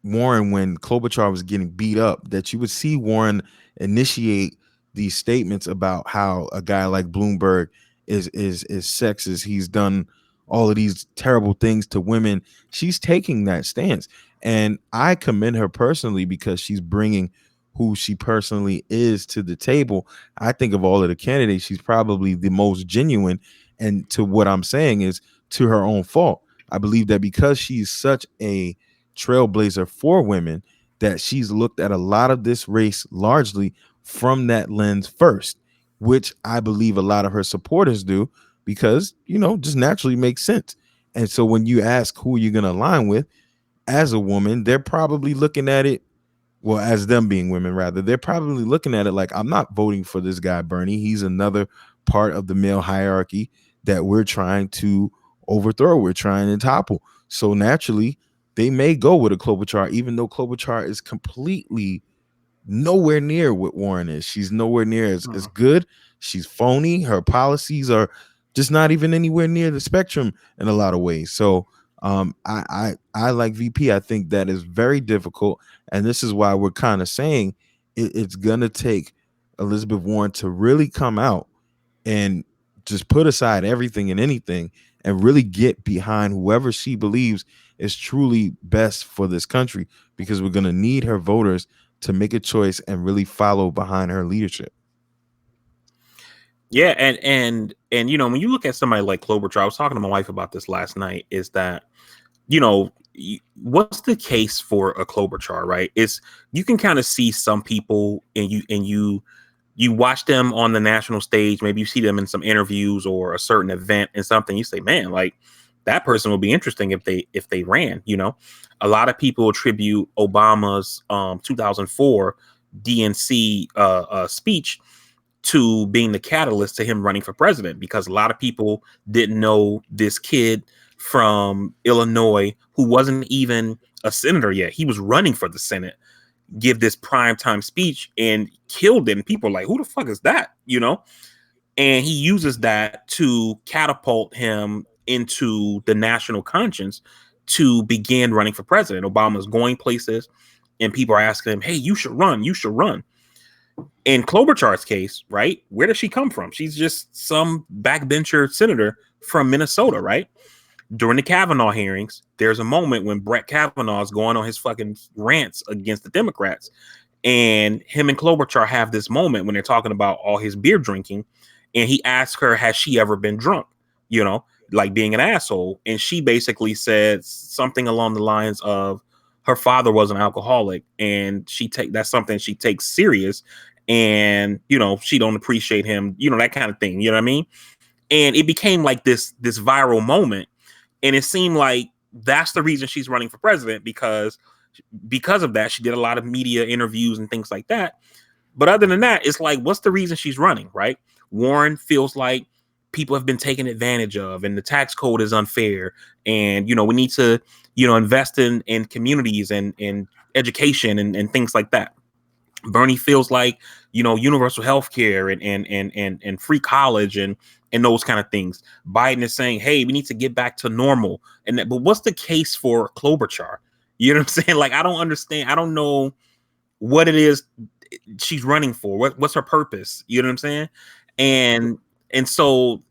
Warren, when Klobuchar was getting beat up, that you would see Warren initiate these statements about how a guy like Bloomberg is sexist. He's done all of these terrible things to women. She's taking that stance, and I commend her personally because she's bringing who she personally is to the table. I think of all of the candidates, she's probably the most genuine, and to what I'm saying is to her own fault. I believe that because she's such a trailblazer for women, that she's looked at a lot of this race largely from that lens first, which I believe a lot of her supporters do because, just naturally makes sense. And so when you ask who you're going to align with as a woman, they're probably looking at it, well, as them being women, rather, they're probably looking at it like, I'm not voting for this guy, Bernie. He's another part of the male hierarchy that we're trying to overthrow. We're trying to topple. So naturally, they may go with a Klobuchar, even though Klobuchar is completely nowhere near what Warren is. She's nowhere near as good. She's phony. Her policies are just not even anywhere near the spectrum in a lot of ways. So I like VP. I think that is very difficult. And this is why we're kind of saying it's going to take Elizabeth Warren to really come out and just put aside everything and anything and really get behind whoever she believes is truly best for this country, because we're going to need her voters to make a choice and really follow behind her leadership. Yeah, and when you look at somebody like Klobuchar, I was talking to my wife about this last night, is that what's the case for a Klobuchar, right? It's, you can kind of see some people and you watch them on the national stage, maybe you see them in some interviews or a certain event and something, you say, man, like that person would be interesting if they ran. A lot of people attribute Obama's 2004 DNC speech to being the catalyst to him running for president, because a lot of people didn't know this kid from Illinois, who wasn't even a senator yet, he was running for the Senate, give this primetime speech and killed it. And people are like, who the fuck is that? And he uses that to catapult him into the national conscience to begin running for president. Obama's going places and people are asking him, hey, you should run. In Klobuchar's case, right? Where does she come from? She's just some backbencher senator from Minnesota, right? During the Kavanaugh hearings, there's a moment when Brett Kavanaugh is going on his fucking rants against the Democrats, and him and Klobuchar have this moment when they're talking about all his beer drinking, and he asks her, has she ever been drunk? Like being an asshole. And she basically said something along the lines of, her father was an alcoholic, and that's something she takes serious, and she don't appreciate him, that kind of thing, you know what I mean? And it became like this viral moment, and it seemed like that's the reason she's running for president, because of that. She did a lot of media interviews and things like that. But other than that, it's like, what's the reason she's running, right? Warren feels like people have been taken advantage of, and the tax code is unfair, and we need to invest in communities and in education and things like that. Bernie feels like universal health care and free college and those kind of things. Biden is saying, hey, we need to get back to normal. But what's the case for Klobuchar? You know what I'm saying? Like, I don't understand. I don't know what it is she's running for. What's her purpose? You know what I'm saying? And so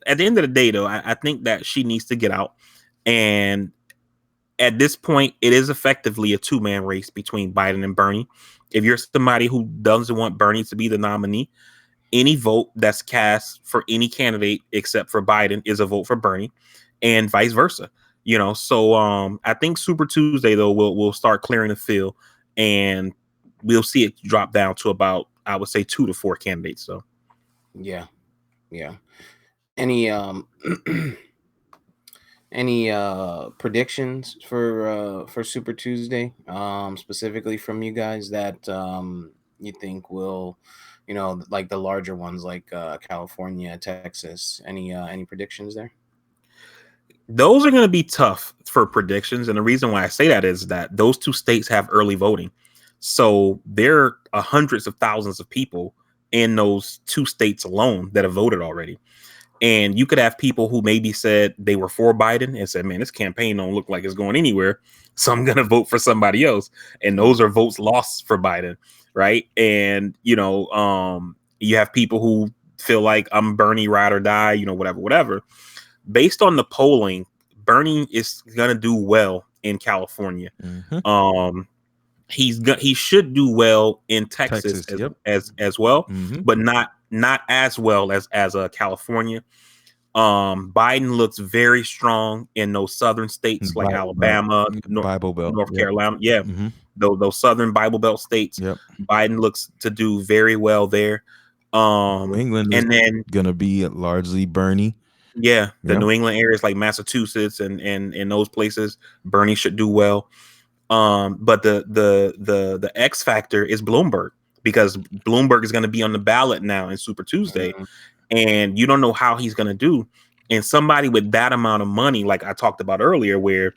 at the end of the day, though, I think that she needs to get out. And at this point, it is effectively a two-man race between Biden and Bernie. If you're somebody who doesn't want Bernie to be the nominee, any vote that's cast for any candidate except for Biden is a vote for Bernie, and vice versa. So I think Super Tuesday, though, will start clearing the field, and we'll see it drop down to about, I would say, 2 to 4 candidates. So yeah. Any any predictions for Super Tuesday, specifically from you guys that you think will, like the larger ones like California, Texas? Any predictions there? Those are going to be tough for predictions, and the reason why I say that is that those 2 states have early voting, so there are hundreds of thousands of people in those 2 states alone that have voted already. And you could have people who maybe said they were for Biden and said, man, this campaign don't look like it's going anywhere, so I'm going to vote for somebody else. And those are votes lost for Biden, right? And, you have people who feel like I'm Bernie ride or die, whatever. Based on the polling, Bernie is going to do well in California. Mm-hmm. He should do well in Texas yep. as well, Mm-hmm. but not as well as California. Biden looks very strong in those southern states like Alabama, Bible Belt, North Carolina. Yeah, mm-hmm. those southern Bible Belt states. Yep. Biden looks to do very well there. New England is gonna be largely Bernie. Yeah, the New England areas like Massachusetts and those places, Bernie should do well. But the X factor is Bloomberg, because Bloomberg is going to be on the ballot now in Super Tuesday, and you don't know how he's going to do. And somebody with that amount of money, like I talked about earlier, where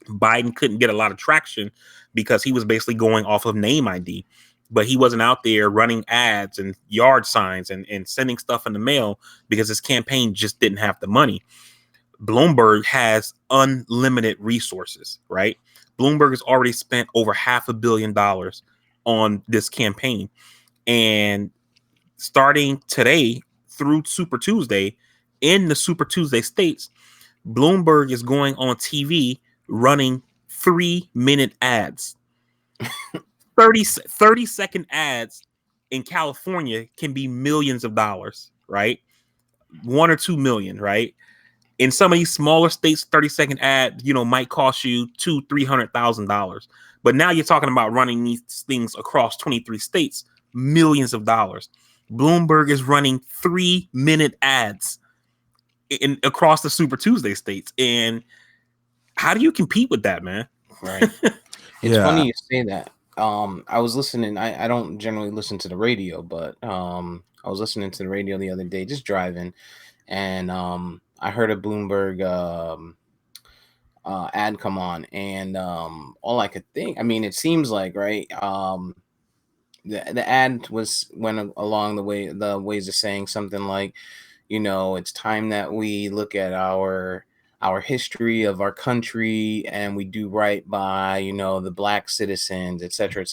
Biden couldn't get a lot of traction because he was basically going off of name ID, but he wasn't out there running ads and yard signs and sending stuff in the mail because his campaign just didn't have the money. Bloomberg has unlimited resources, right? Bloomberg has already spent over $500 million on this campaign. And starting today through Super Tuesday, in the Super Tuesday states, Bloomberg is going on TV running 3-minute ads. 30-second ads in California can be millions of dollars, right? 1 or 2 million, right? In some of these smaller states, 30-second ad, might cost you $200,000-$300,000. But now you're talking about running these things across 23 states, millions of dollars. Bloomberg is running 3-minute ads across the Super Tuesday states. And how do you compete with that, man? Right. It's funny you say that. I was listening. I don't generally listen to the radio, but I was listening to the radio the other day, just driving, and I heard a Bloomberg ad come on, and all I could think, it seems like, right, the ad went along the ways of saying something like, it's time that we look at our history of our country and we do right by, the Black citizens, et cetera,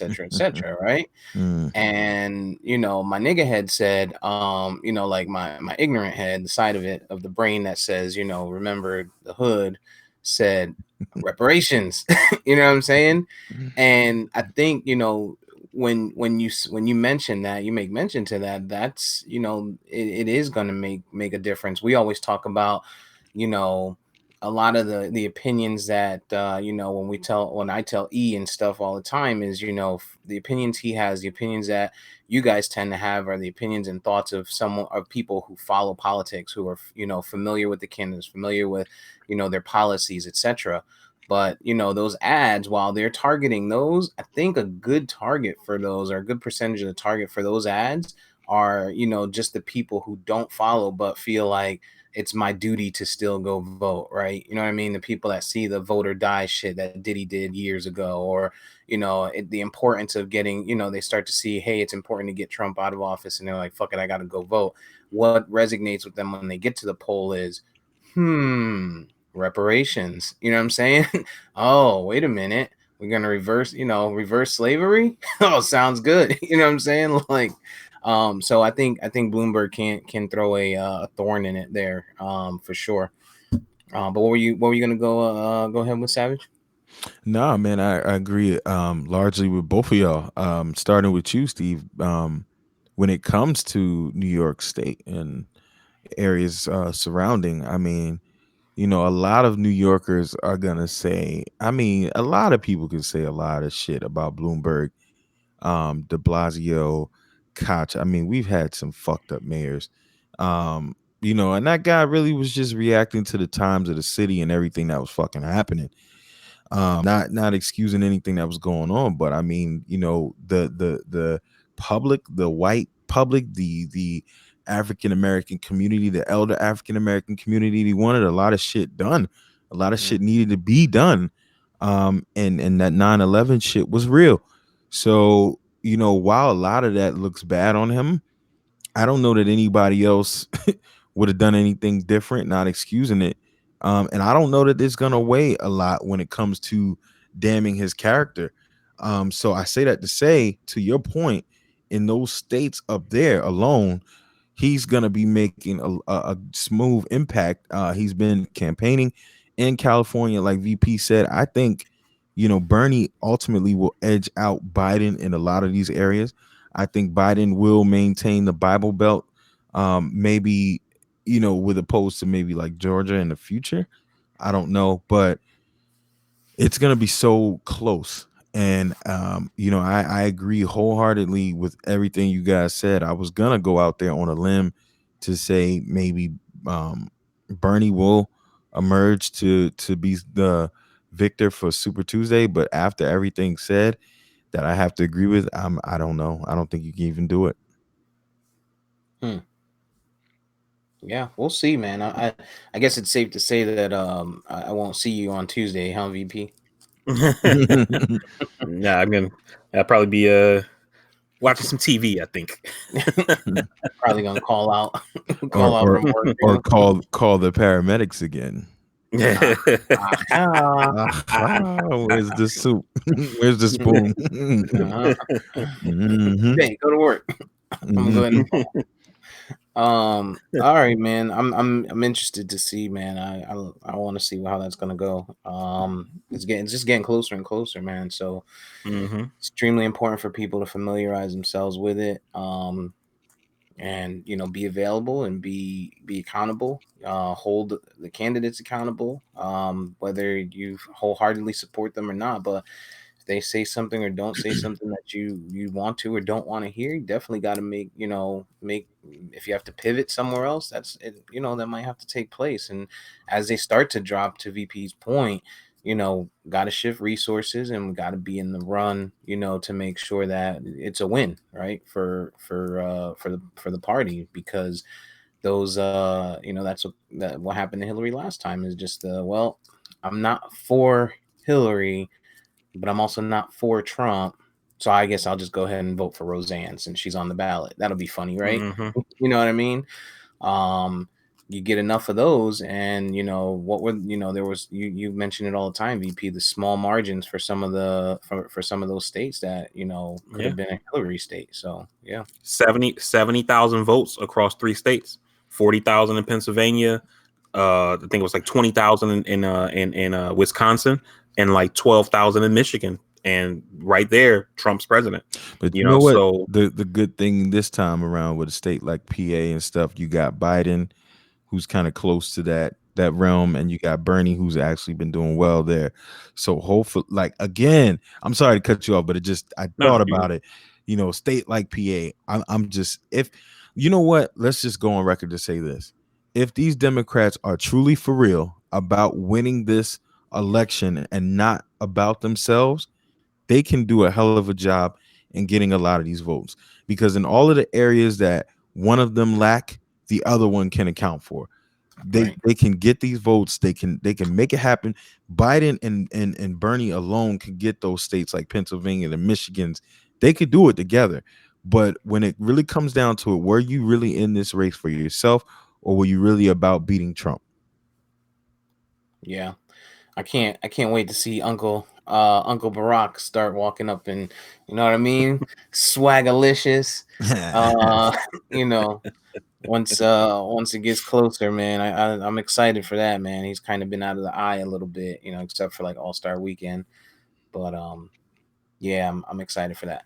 right? And my nigga head said, like my ignorant head, the side of the brain that says, remember the hood, said reparations. You know what I'm saying? And I think, when you mention that, you make mention to that, that's, it is going to make a difference. We always talk about, a lot of the opinions that when I tell E and stuff all the time is, the opinions he has, the opinions that you guys tend to have are the opinions and thoughts of people who follow politics, who are familiar with the candidates, familiar with their policies, etc. But those ads, while they're targeting those, I think a good target for those, or a good percentage of the target for those ads, are just the people who don't follow but feel like it's my duty to still go vote, right? You know what I mean? The people that see the vote or die shit that Diddy did years ago, or the importance of getting, they start to see, hey, it's important to get Trump out of office, and they're like, fuck it, I gotta go vote. What resonates with them when they get to the poll is, reparations. You know what I'm saying? Oh, wait a minute, we're gonna reverse slavery. Oh, sounds good. You know what I'm saying? Like, so I think Bloomberg can throw a thorn in it there, for sure. But what were you gonna go ahead with, Savage? No, man, I agree largely with both of y'all. Starting with you, Steve. When it comes to New York State and areas surrounding, I mean, a lot of New Yorkers are gonna say, I mean, a lot of people can say a lot of shit about Bloomberg, De Blasio, Koch. I mean, we've had some fucked up mayors. And that guy really was just reacting to the times of the city and everything that was fucking happening. Not excusing anything that was going on, but I mean, the public, the white public, the African American community, the elder African American community, they wanted a lot of shit done. A lot of shit needed to be done. And that 9/11 shit was real. So, while a lot of that looks bad on him, I don't know that anybody else would have done anything different, not excusing it. And I don't know that it's going to weigh a lot when it comes to damning his character. So I say that to say, to your point, in those states up there alone, he's going to be making a smooth impact. He's been campaigning in California, like VP said. I think, Bernie ultimately will edge out Biden in a lot of these areas. I think Biden will maintain the Bible Belt, maybe, with opposed to maybe like Georgia in the future. I don't know, but it's going to be so close. And, I agree wholeheartedly with everything you guys said. I was going to go out there on a limb to say maybe Bernie will emerge to be the victor for Super Tuesday. But after everything said that I have to agree with, I don't know. I don't think you can even do it. Yeah, we'll see, man. I guess it's safe to say that I won't see you on Tuesday, huh, VP? Nah, I'll probably be watching some TV, I think. Probably gonna call out from work, or call the paramedics again. Where's the soup? Where's the spoon? Hey, go to work. I'm going. All right, man. I'm interested to see, man. I want to see how that's gonna go. It's just getting closer and closer, man. So extremely important for people to familiarize themselves with it. And be available and be accountable, hold the candidates accountable, whether you wholeheartly support them or not. But if they say something or don't say something that you want to or don't want to hear, you definitely got to make if you have to pivot somewhere else, that's it, that might have to take place. And as they start to drop, to VP's point, got to shift resources and got to be in the run, to make sure that it's a win, right, for the party, because those that's what happened to Hillary last time, is just well, I'm not for Hillary, but I'm also not for Trump, so I guess I'll just go ahead and vote for Roseanne since she's on the ballot. That'll be funny, right? You know what I mean? You get enough of those, and what were there was you mentioned it all the time, VP, the small margins for some of the for some of those states that could have been a Hillary state. So 70,000 votes across 3 states, 40,000 in Pennsylvania. I think it was like 20,000 in Wisconsin, and like 12,000 in Michigan. And right there, Trump's president. But you know what? So the good thing this time around with a state like PA and stuff, you got Biden, who's kind of close to that that realm, and you got Bernie, who's actually been doing well there. So hopefully, like, again, I'm sorry to cut you off, but I thought about it. You know, state like PA, I'm just, if you know what, let's just go on record to say this: if these Democrats are truly for real about winning this election and not about themselves, they can do a hell of a job in getting a lot of these votes, because in all of the areas that one of them lack, the other one can account for. They can get these votes. They can make it happen. Biden and Bernie alone can get those states like Pennsylvania and Michigan's. They could do it together. But when it really comes down to it, were you really in this race for yourself, or were you really about beating Trump? Yeah, I can't wait to see Uncle Barack start walking up, and you know what I mean, swagalicious. You know, once it gets closer, man, I'm excited for that, man. He's kind of been out of the eye a little bit, you know, except for like All-Star Weekend. But yeah, I'm excited for that.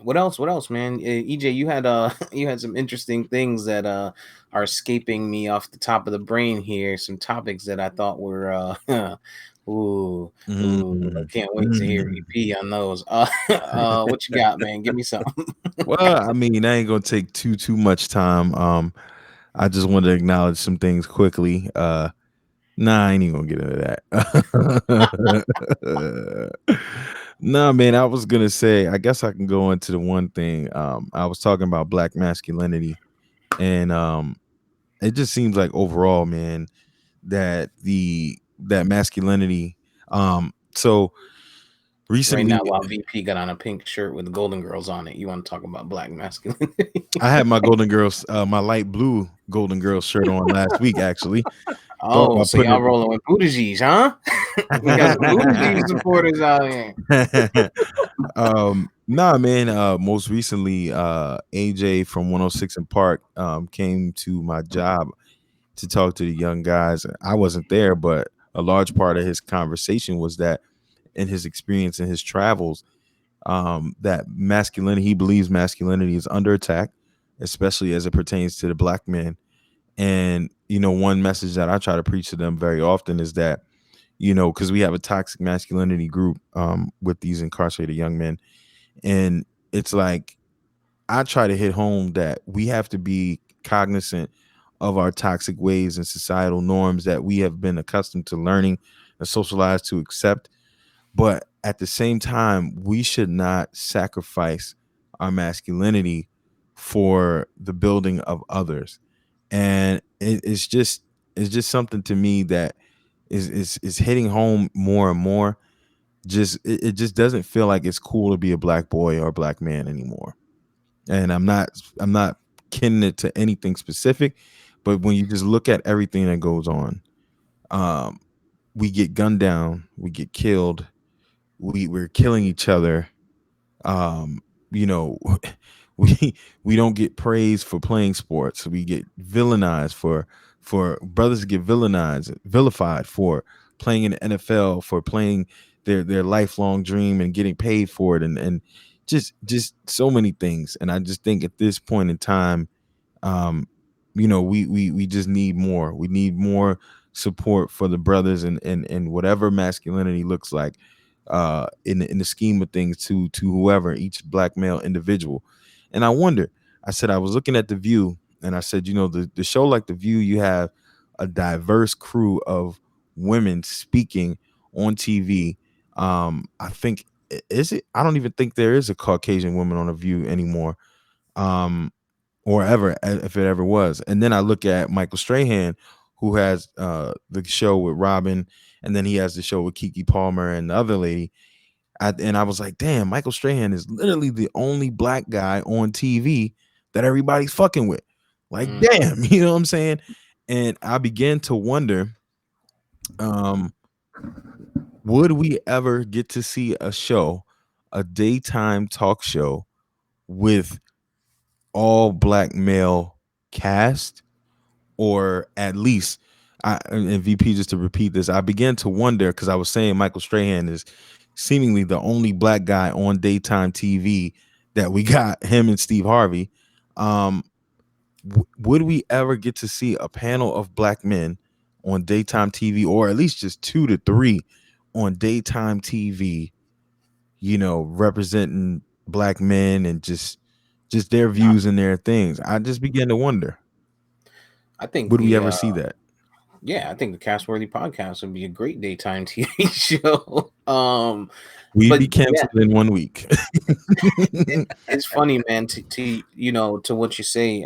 What else, man? EJ, you had you had some interesting things that are escaping me off the top of the brain here. Some topics that I thought were ooh, I can't wait to hear EP on those. What you got, man? Give me something. Well, I mean, I ain't gonna take too much time. I just want to acknowledge some things quickly. Nah, I ain't even gonna get into that. Nah, man, I was gonna say, I guess I can go into the one thing. I was talking about black masculinity, and it just seems like overall, man, that masculinity. So recently, Right now, while VP got on a pink shirt with the Golden Girls on it, you want to talk about black masculinity? I had my Golden Girls, my light blue Golden Girls shirt on last week, actually. Oh, so y'all rolling with Buttigieg, huh? We got some Buttigieg supporters out here. Nah, man. Most recently, AJ from 106 in Park came to my job to talk to the young guys. I wasn't there, but a large part of his conversation was that in his experience in his travels, that masculinity, he believes masculinity is under attack, especially as it pertains to the black man. And, you know, one message that I try to preach to them very often is that, you know, because we have a toxic masculinity group with these incarcerated young men. And it's like, I try to hit home that we have to be cognizant of our toxic ways and societal norms that we have been accustomed to learning and socialized to accept. But at the same time, we should not sacrifice our masculinity for the building of others. And it's just something to me that is hitting home more and more. It just doesn't feel like it's cool to be a black boy or a black man anymore. And I'm not kinning it to anything specific, but when you just look at everything that goes on, we get gunned down, we get killed, we're killing each other. You know, we don't get praised for playing sports. We get villainized for brothers get vilified for playing in the NFL, for playing their lifelong dream and getting paid for it, and just so many things. And I just think at this point in time, you know, we just need more. We need more support for the brothers and whatever masculinity looks like in the scheme of things to whoever, each black male individual. And I wonder, I said, I was looking at The View, and I said, you know, the show like The View, you have a diverse crew of women speaking on TV. I think, is it? I don't even think there is a Caucasian woman on The View anymore, or ever, if it ever was. And then I look at Michael Strahan, who has the show with Robin, and then he has the show with Keke Palmer and the other lady. And I was like, damn, Michael Strahan is literally the only black guy on TV that everybody's fucking with. Like, damn, you know what I'm saying? And I began to wonder, would we ever get to see a show, a daytime talk show with all black male cast? Or at least, and VP, just to repeat this, I began to wonder, because I was saying Michael Strahan is seemingly the only black guy on daytime TV that we got, him and Steve Harvey. would we ever get to see a panel of black men on daytime TV, or at least just 2 to 3 on daytime TV, representing black men and just their views and their things? I just began to wonder. I think would we ever see that? Yeah, I think the Castworthy podcast would be a great daytime TV show. We'd be canceled in 1 week. It's funny, man, to what you say,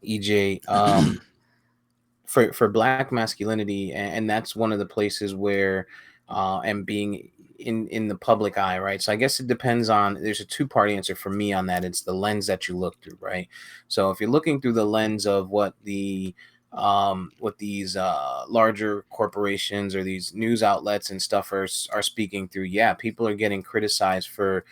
EJ, for black masculinity, and that's one of the places where and being in the public eye, right? So I guess it depends on, there's a two-part answer for me on that. It's the lens that you look through, right? So if you're looking through the lens of what these larger corporations or these news outlets and stuff are speaking through, yeah, people are getting criticized for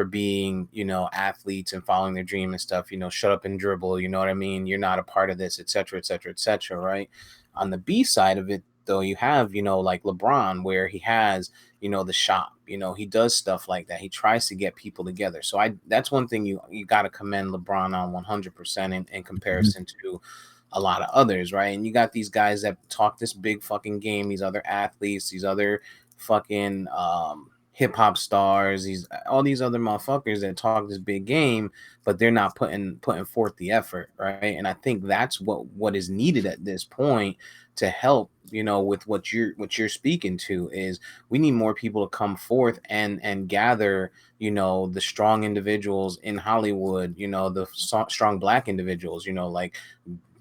being, athletes and following their dream and stuff, shut up and dribble, you know what I mean? You're not a part of this, et cetera, et cetera, et cetera, right? On the B side of it, though, you have, like LeBron, where he has, the shop, he does stuff like that. He tries to get people together. So that's one thing you got to commend LeBron on 100% in comparison to a lot of others, right? And you got these guys that talk this big fucking game, these other athletes, these other fucking hip hop stars, all these other motherfuckers that talk this big game, but they're not putting forth the effort, right? And I think that's what is needed at this point to help, with what you're speaking to, is we need more people to come forth and gather, the strong individuals in Hollywood, the strong black individuals, like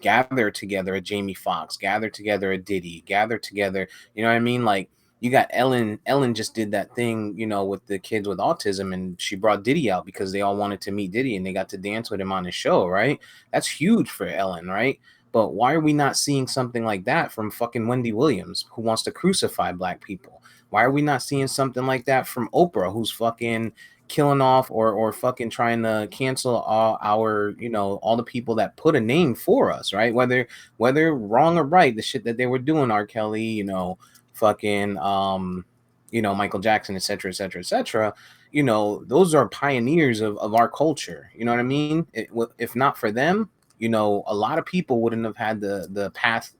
gather together a Jamie Foxx, gather together a Diddy, gather together, you know what I mean? Like, you got Ellen just did that thing, with the kids with autism, and she brought Diddy out because they all wanted to meet Diddy and they got to dance with him on his show, right? That's huge for Ellen, right? But why are we not seeing something like that from fucking Wendy Williams, who wants to crucify black people? Why are we not seeing something like that from Oprah, who's fucking killing off or fucking trying to cancel all our, all the people that put a name for us, right? Whether wrong or right, the shit that they were doing, R. Kelly, fucking Michael Jackson, et cetera, et cetera, et cetera, those are pioneers of our culture, you know what I mean? If not for them, a lot of people wouldn't have had the path,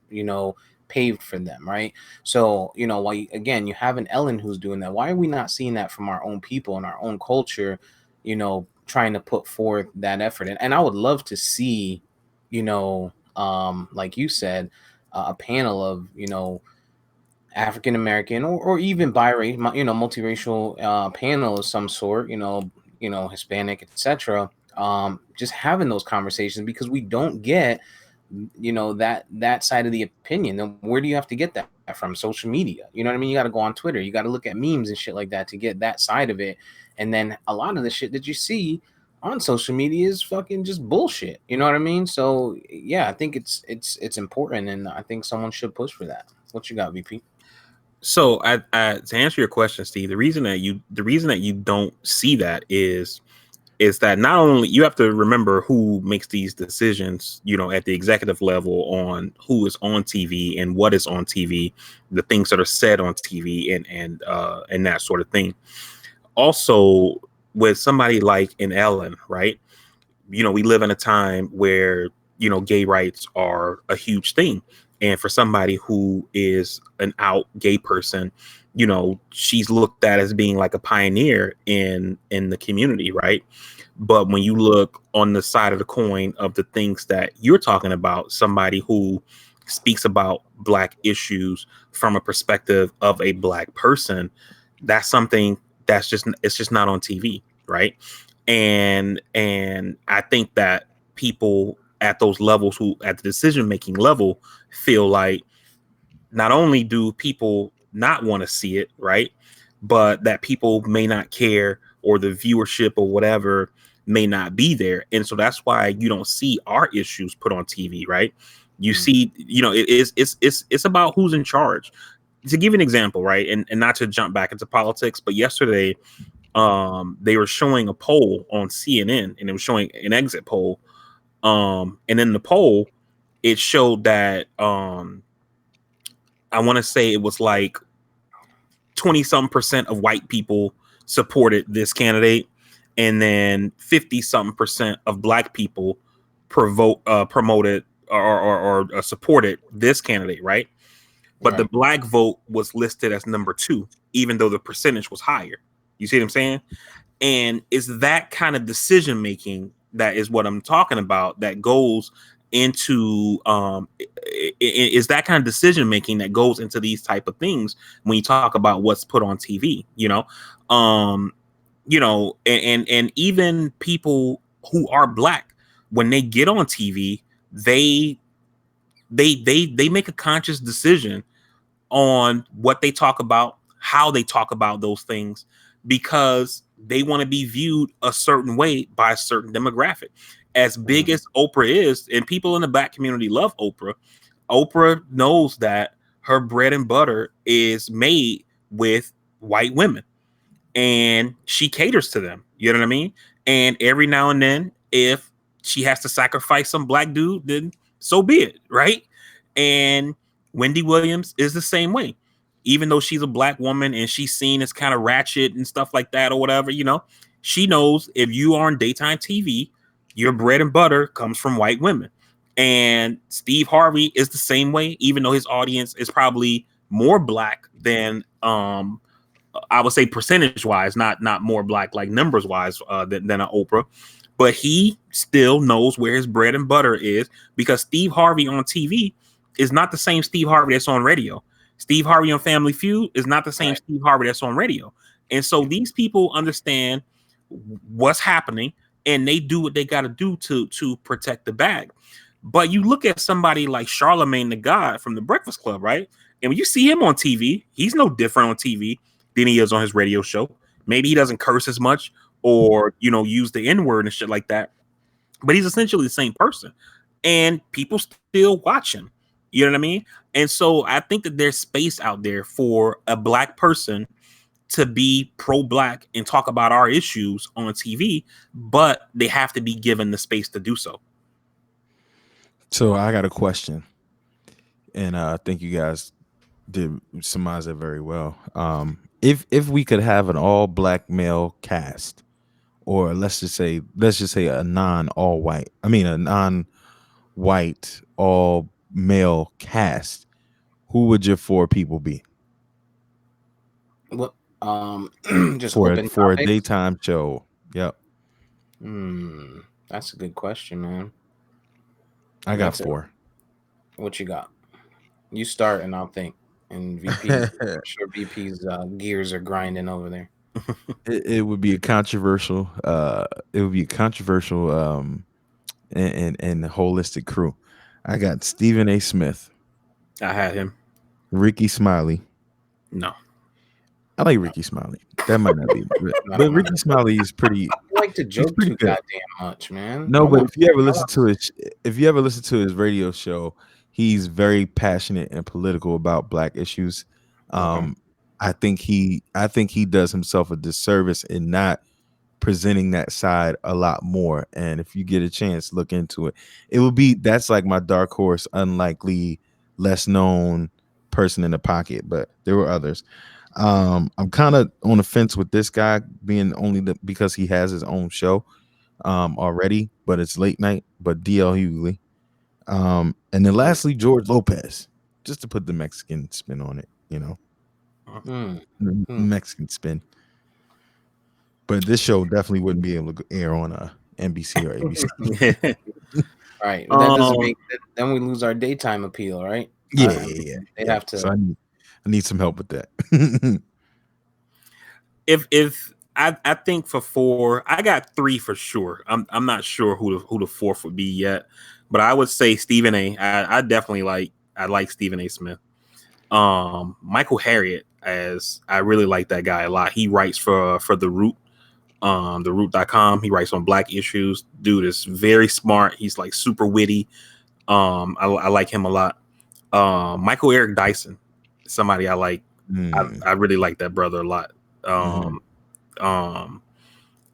paved for them, right? So, while you have an Ellen who's doing that, why are we not seeing that from our own people and our own culture, trying to put forth that effort? And I would love to see, like you said, a panel of, African American or even biracial, multiracial panel of some sort, Hispanic, etc. Just having those conversations, because we don't get, that side of the opinion. Then where do you have to get that from? Social media, you know what I mean? You got to go on Twitter, you got to look at memes and shit like that to get that side of it. And then a lot of the shit that you see on social media is fucking just bullshit, you know what I mean? So yeah, I think it's important, and I think someone should push for that. What you got, VP? So I to answer your question, Steve, the reason that you don't see that is that not only you have to remember who makes these decisions, at the executive level on who is on TV and what is on TV, the things that are said on TV and that sort of thing. Also, with somebody like an Ellen, right? We live in a time where, gay rights are a huge thing. And for somebody who is an out gay person, she's looked at as being like a pioneer in the community, right? But when you look on the side of the coin of the things that you're talking about, somebody who speaks about black issues from a perspective of a black person, that's something it's just not on TV, right? And I think that people at those levels, who at the decision-making level, feel like not only do people not want to see it, right, but that people may not care, or the viewership or whatever may not be there. And so that's why you don't see our issues put on TV, right? You see, it's about who's in charge. To give you an example, right, and not to jump back into politics, but yesterday they were showing a poll on CNN, and it was showing an exit poll. And in the poll, it showed that I want to say it was like 20-something% of white people supported this candidate, and then 50-something% of black people promoted or supported this candidate, right? But the black vote was listed as number 2, even though the percentage was higher. You see what I'm saying? And it's that kind of decision making that is what I'm talking about, that goes into is that kind of decision making that goes into these type of things when you talk about what's put on TV, and even people who are black, when they get on TV, they make a conscious decision on what they talk about, how they talk about those things, because they want to be viewed a certain way by a certain demographic. As big as Oprah is, and people in the black community love Oprah, Oprah knows that her bread and butter is made with white women, and she caters to them. You know what I mean? And every now and then, if she has to sacrifice some black dude, then so be it, right? And Wendy Williams is the same way. Even though she's a black woman and she's seen as kind of ratchet and stuff like that or whatever, she knows if you are on daytime TV, your bread and butter comes from white women. And Steve Harvey is the same way, even though his audience is probably more black than I would say percentage wise, not more black like numbers wise than an Oprah. But he still knows where his bread and butter is, because Steve Harvey on TV is not the same Steve Harvey that's on radio. Steve Harvey on Family Feud is not the same Steve Harvey that's on radio. And so these people understand what's happening, and they do what they got to do to protect the bag. But you look at somebody like Charlamagne the God from the Breakfast Club, right? And when you see him on TV, he's no different on TV than he is on his radio show. Maybe he doesn't curse as much or, use the N-word and shit like that, but he's essentially the same person, and people still watch him. You know what I mean? And so I think that there's space out there for a black person to be pro-black and talk about our issues on TV, but they have to be given the space to do so. So I got a question, and I think you guys did surmise it very well. If we could have an all black male cast, or let's just say a non-white all male cast, who would your 4 people be? What just for a daytime show? Yep. That's a good question, man. I got 4. What you got? You start and I'll think. And VP, I'm sure VP's gears are grinding over there. It would be a controversial and holistic crew. I got Stephen A. Smith. I had him. Ricky Smiley. No. I like Ricky Smiley. That might not be, but Ricky Smiley is pretty. I like to joke too goddamn much, man. No, but if you ever listen to his radio show, he's very passionate and political about black issues. I think he does himself a disservice in not presenting that side a lot more. And if you get a chance, look into it. That's like my dark horse, unlikely, less known person in the pocket, but there were others. I'm kind of on the fence with this guy being because he has his own show already, but it's late night. But DL Hughley, and then lastly George Lopez, just to put the Mexican spin on it, Mexican spin. But this show definitely wouldn't be able to air on NBC or ABC. Right, but that doesn't make then we lose our daytime appeal, right? Yeah. They'd have to. So I need some help with that. If I think for 4, I got 3 for sure. I'm not sure who the 4th would be yet, but I would say Stephen A. I definitely like Stephen A. Smith. Michael Harriot, as I really like that guy a lot. He writes for The Root, theroot.com. He writes on black issues. Dude is very smart. He's like super witty. I like him a lot. Michael Eric Dyson, somebody I like. I really like that brother a lot.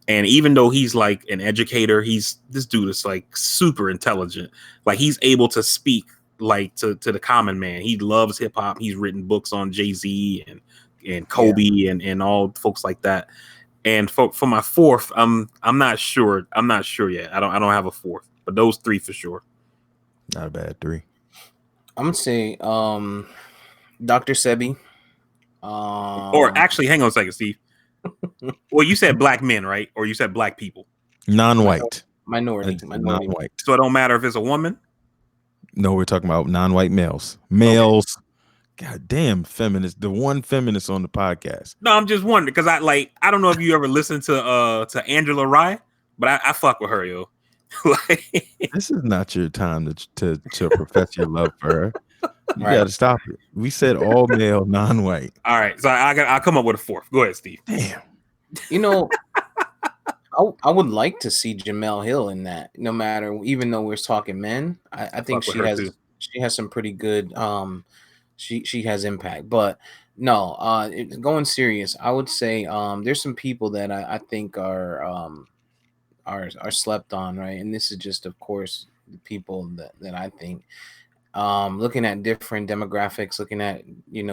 And even though he's like an educator, this dude is like super intelligent. Like he's able to speak like to the common man. He loves hip hop. He's written books on Jay-Z and Kobe and all folks like that. And for my 4th, I'm not sure. I'm not sure yet. I don't have a 4th. but those 3 for sure. Not a bad 3. I'm gonna say Dr. Sebi. Or actually, hang on a second, Steve. Well, you said black men, right? Or you said black people? Non-white. Minority. Non-white. So it don't matter if it's a woman? No, we're talking about non-white males. Males. Okay. God damn, feminist. The one feminist on the podcast. No, I'm just wondering because I don't know if you ever listened to Angela Rye, but I fuck with her, yo. Like, this is not your time to profess your love for her. You gotta stop it. We said all male, non-white. All right, so I'll come up with a 4th. Go ahead, Steve. Damn. You know, I would like to see Jemele Hill in that. No matter, even though we're talking men, I think she has some pretty good. She has impact, but no. Going serious, I would say there's some people that I think are slept on, right? And this is just, of course, the people that I think. Looking at different demographics, looking at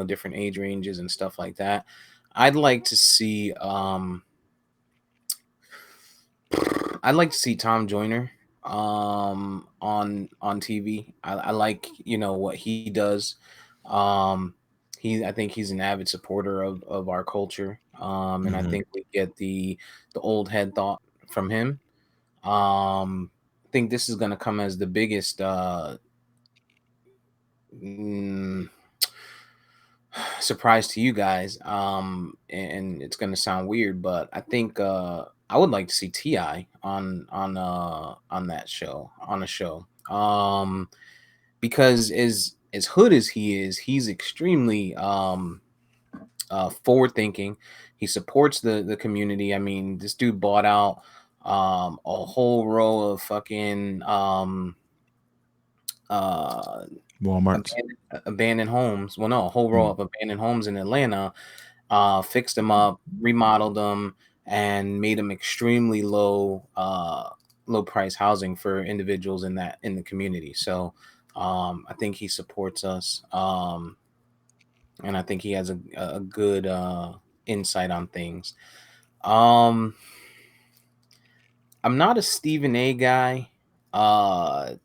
different age ranges and stuff like that, I'd like to see Tom Joyner on TV. I like what he does. I think he's an avid supporter of our culture, and I think we get the old head thought from him. I think this is going to come as the biggest surprise to you guys, and it's going to sound weird, but I think I would like to see T.I. on that show, on a show, because as hood as he is, he's extremely forward thinking. He supports the community. I mean, this dude bought out a whole row of fucking Walmart abandoned homes. Well, no, a whole row of abandoned homes in Atlanta. Fixed them up, remodeled them, and made them extremely low price housing for individuals in the community. So I think he supports us, and I think he has a good insight on things. I'm not a Stephen A guy. I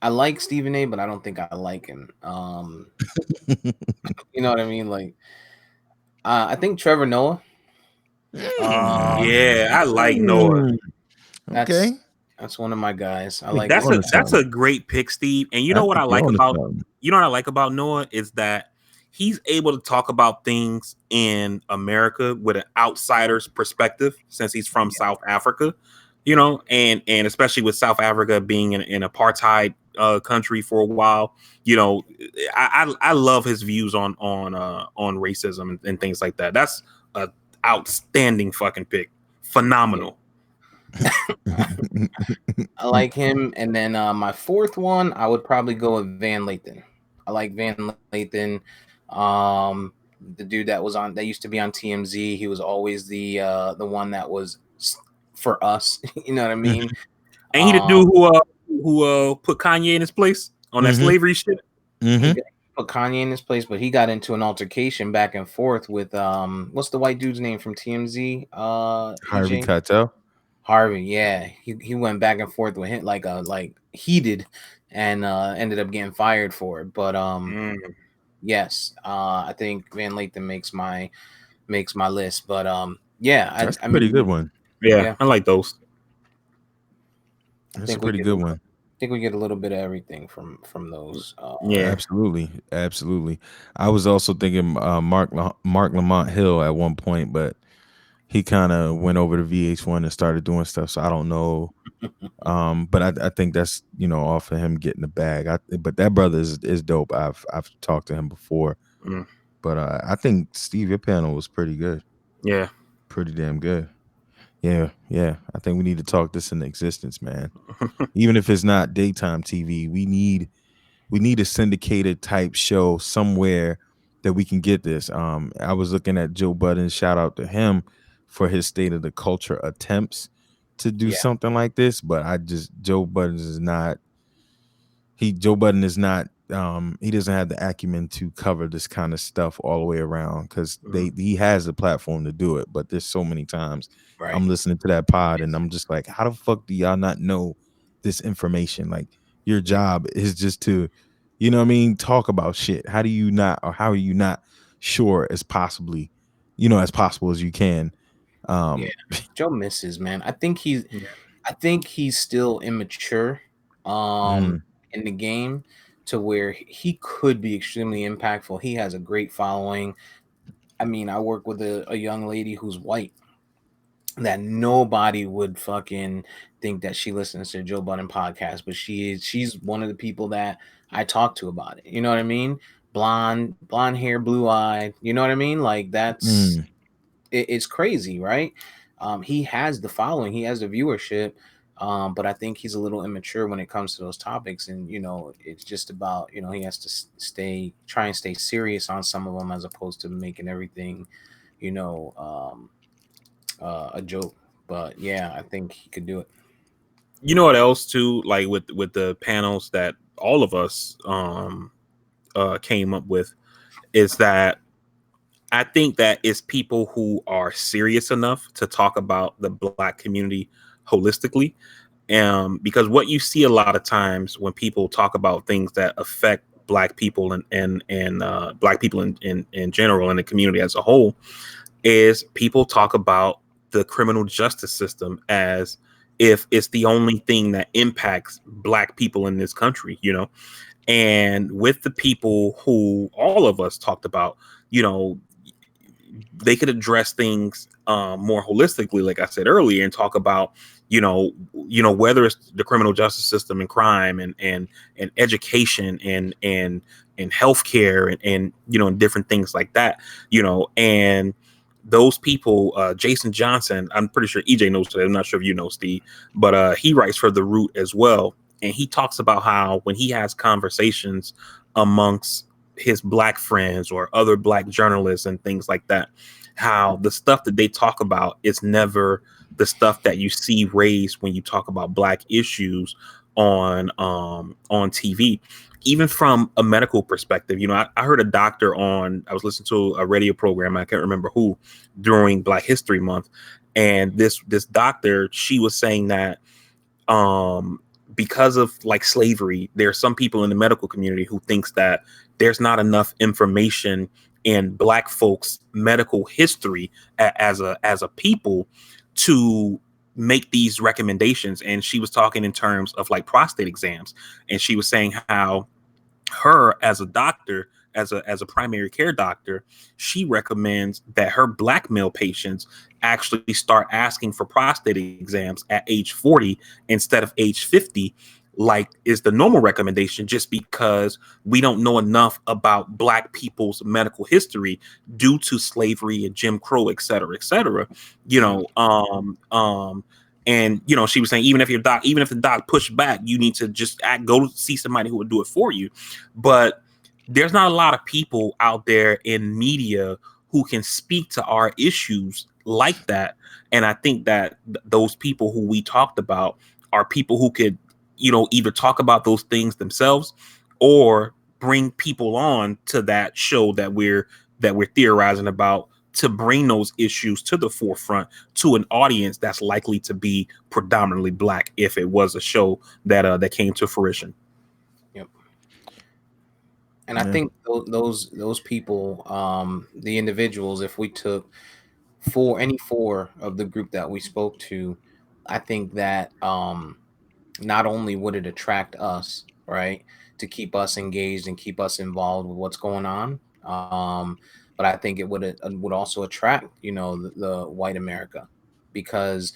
like Stephen A, but I don't think I like him. You know what I mean? Like, I think Trevor Noah. Yeah, I like Noah. Okay, that's one of my guys. I like like that's a great pick, Steve. And you know what I like about Noah is that he's able to talk about things in America with an outsider's perspective, since he's from South Africa. And especially with South Africa being an apartheid country for a while, I love his views on racism and things like that. That's an outstanding fucking pick. Phenomenal. I like him. And then my 4th one, I would probably go with Van Lathan. I like Van Lathan. The dude that used to be on TMZ. He was always the one that was for us. You know what I mean? Ain't he the dude who put Kanye in his place on that slavery shit? He put Kanye in his place, but he got into an altercation back and forth with what's the white dude's name from TMZ? Harvey Keitel. Harvey, yeah. He went back and forth with him like heated, and ended up getting fired for it. But yes, I think Van Lathan makes my list. But yeah, that's a pretty good one. Yeah, I like those. That's a pretty good one. I think we get a little bit of everything from those. Yeah, absolutely. I was also thinking Mark Lamont Hill at one point, but he kind of went over to VH1 and started doing stuff. So I don't know. But I think that's off of him getting the bag. But that brother is dope. I've talked to him before. But I think Steve, your panel was pretty good. Yeah, pretty damn good. Yeah. I think we need to talk this into existence, man. Even if it's not daytime TV, we need a syndicated type show somewhere that we can get this. I was looking at Joe Budden. Shout out to him for his State of the Culture attempts to do something like this, but Joe Budden is not he doesn't have the acumen to cover this kind of stuff all the way around, because he has a platform to do it. But there's so many times I'm listening to that pod and I'm just like, how the fuck do y'all not know this information? Like, your job is just to, you know what I mean, talk about shit. How do you not, or how are you not sure as possible as you can? Joe misses, man. I think he's still immature in the game, to where he could be extremely impactful. He has a great following. I mean, I work with a young lady who's white that nobody would fucking think that she listens to Joe Budden podcast, but she's one of the people that I talk to about it. You know what I mean? Blonde hair, blue eyed. You know what I mean? Like, that's it's crazy, right? He has the following, he has the viewership, but I think he's a little immature when it comes to those topics. And it's just about, he has to try and stay serious on some of them, as opposed to making everything, a joke. But yeah, I think he could do it. You know what else too? Like with the panels that all of us came up with, is that I think that it's people who are serious enough to talk about the Black community holistically. Because what you see a lot of times when people talk about things that affect Black people and Black people in general, and the community as a whole, is people talk about the criminal justice system as if it's the only thing that impacts Black people in this country, and with the people who all of us talked about, they could address things more holistically, like I said earlier, and talk about, whether it's the criminal justice system and crime and education and healthcare and different things like that, and those people, Jason Johnson, I'm pretty sure EJ knows that. I'm not sure if you know, Steve, but he writes for The Root as well. And he talks about how when he has conversations amongst his Black friends or other Black journalists and things like that, how the stuff that they talk about is never the stuff that you see raised when you talk about Black issues on TV. Even from a medical perspective, I heard a doctor I was listening to a radio program, I can't remember who, during Black History Month. And this doctor, she was saying that because of like slavery, there are some people in the medical community who thinks that there's not enough information in Black folks' medical history as a people to make these recommendations. And she was talking in terms of like prostate exams, and she was saying how her, as a doctor, as a primary care doctor, she recommends that her Black male patients actually start asking for prostate exams at age 40 instead of age 50, like is the normal recommendation, just because we don't know enough about Black people's medical history due to slavery and Jim Crow, et cetera, et cetera. And she was saying, even if the doc pushed back, you need to just go see somebody who would do it for you. But there's not a lot of people out there in media who can speak to our issues like that. And I think that those people who we talked about are people who could, either talk about those things themselves or bring people on to that show that we're theorizing about, to bring those issues to the forefront to an audience that's likely to be predominantly Black, if it was a show that came to fruition. Yep. And I think those people, the individuals, if we took any four of the group that we spoke to, I think that not only would it attract us, right, to keep us engaged and keep us involved with what's going on, but I think it would also attract, the white America, because,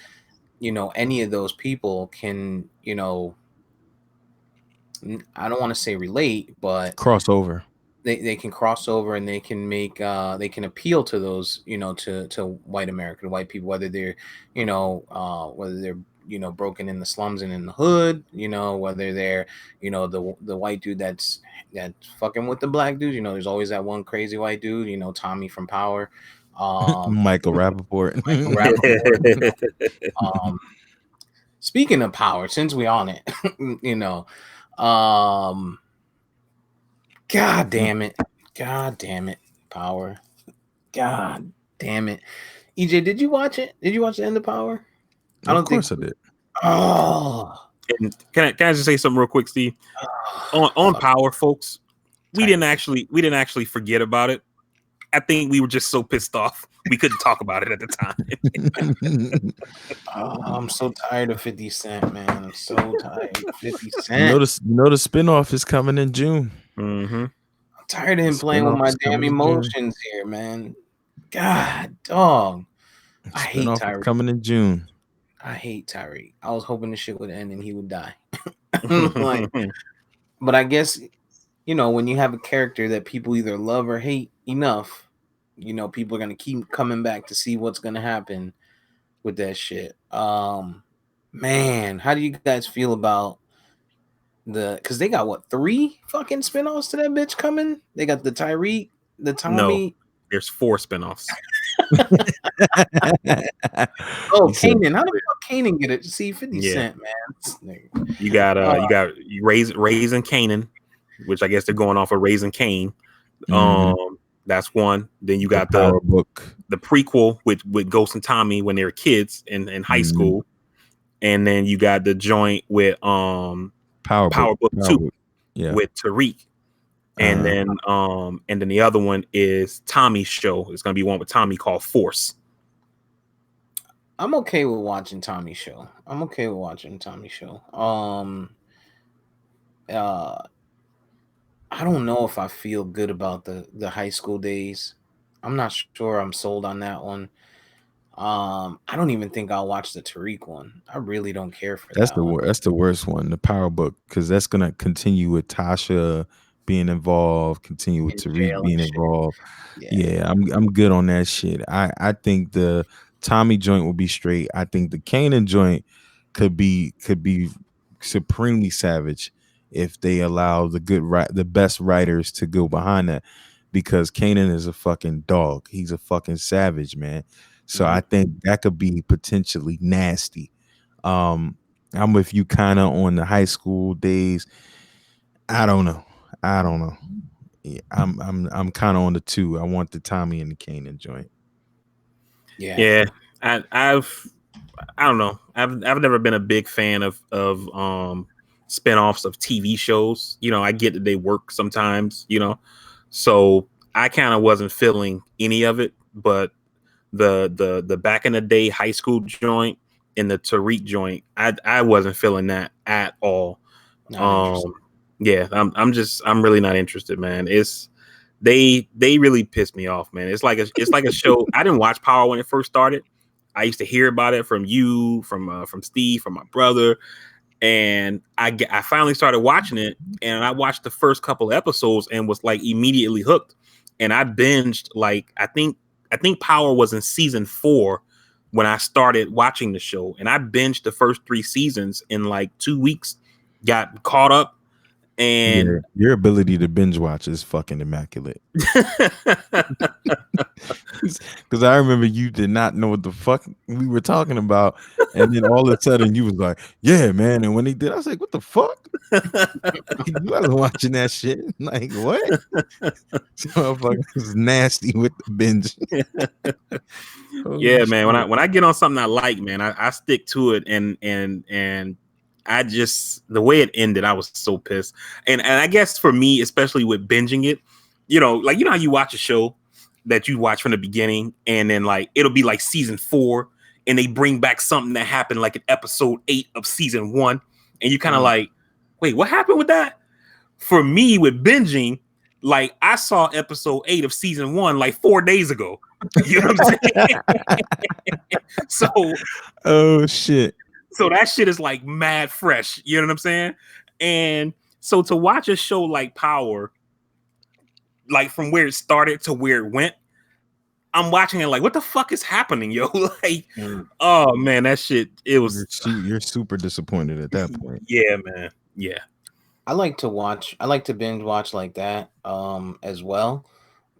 any of those people can, I don't want to say relate, but crossover. They can cross over, and they can make they can appeal to those, to white America, white people, whether they're, whether they're, broken in the slums and in the hood, whether they're, the white dude that's fucking with the Black dude. There's always that one crazy white dude, Tommy from Power, Michael Rappaport. Speaking of Power, since we on it, God damn it. God damn it. Power. God damn it. EJ, did you watch it? Did you watch the end of Power? Of course I did. Oh. And can I just say something real quick, Steve? On Power, folks, we didn't actually forget about it. I think we were just so pissed off we couldn't talk about it at the time. I'm so tired of 50 Cent, man. I'm so tired of 50 Cent. You know the spinoff is coming in June. Mm-hmm. I'm tired of him playing with my damn emotions here, man. God, dog. I hate Tyreek. Coming in June. I hate Tyreek. I was hoping the shit would end and he would die. But I guess, when you have a character that people either love or hate enough, people are going to keep coming back to see what's going to happen with that shit. Man, how do you guys feel about because they got 3 fucking spinoffs to that bitch coming? They got the Tyreek, the Tommy. No, there's 4 spinoffs. Kanan. How the fuck Kanan get it? See, 50 Cent, man. You got Raising Kanan, which I guess they're going off of Raising Cain. That's one. Then you got the prequel with Ghost and Tommy when they were kids in high school. And then you got the joint with Power Book 2 with Tariq. And then the other one is Tommy's show. It's gonna be one with Tommy called Force. I'm okay with watching Tommy's show. I don't know if I feel good about the high school days. I'm not sure I'm sold on that one. I don't even think I'll watch the Tariq one. I really don't care for that. That's the worst one, the Power Book, because that's gonna continue with Tasha being involved, continue with Tariq being involved. Yeah, I'm good on that shit. I think the Tommy joint will be straight. I think the Kanan joint could be supremely savage if they allow the best writers to go behind that, because Kanan is a fucking dog. He's a fucking savage, man. So I think that could be potentially nasty. I'm with you kind of on the high school days. I don't know. Yeah, I'm kind of on the 2. I want the Tommy and the Kanan joint. Yeah. I don't know. I've never been a big fan of spinoffs of TV shows. I get that they work sometimes. So I kind of wasn't feeling any of it. But the back in the day high school joint and the Tariq joint, I wasn't feeling that at all. Yeah, I'm really not interested, man. They really pissed me off, man. It's like a show. I didn't watch Power when it first started. I used to hear about it from you, from Steve, from my brother, and I finally started watching it, and I watched the first couple of episodes and was like immediately hooked. And I binged I think Power was in season 4 when I started watching the show, and I binged the first 3 seasons in 2 weeks. Got caught up. And your ability to binge watch is fucking immaculate. Because I remember you did not know what the fuck we were talking about, and then all of a sudden you was like, "Yeah, man!" And when he did, I was like, "What the fuck? You wasn't watching that shit? Like what?" So motherfucker was nasty with the binge. Yeah, man. When I get on something I like, man, I stick to it, and I just, the way it ended, I was so pissed. And I guess for me, especially with binging it, how you watch a show that you watch from the beginning, and then it'll be season 4, and they bring back something that happened in episode 8 of season 1, and you kind of wait, what happened with that? For me, with binging, I saw episode 8 of season 1 4 days ago. You know what I'm saying? So, oh shit. So that shit is mad fresh. You know what I'm saying? And so to watch a show like Power, from where it started to where it went, I'm watching it what the fuck is happening, yo? Oh man, that shit, it was. You're super disappointed at that point. Yeah, man. Yeah. I like to binge watch like that as well.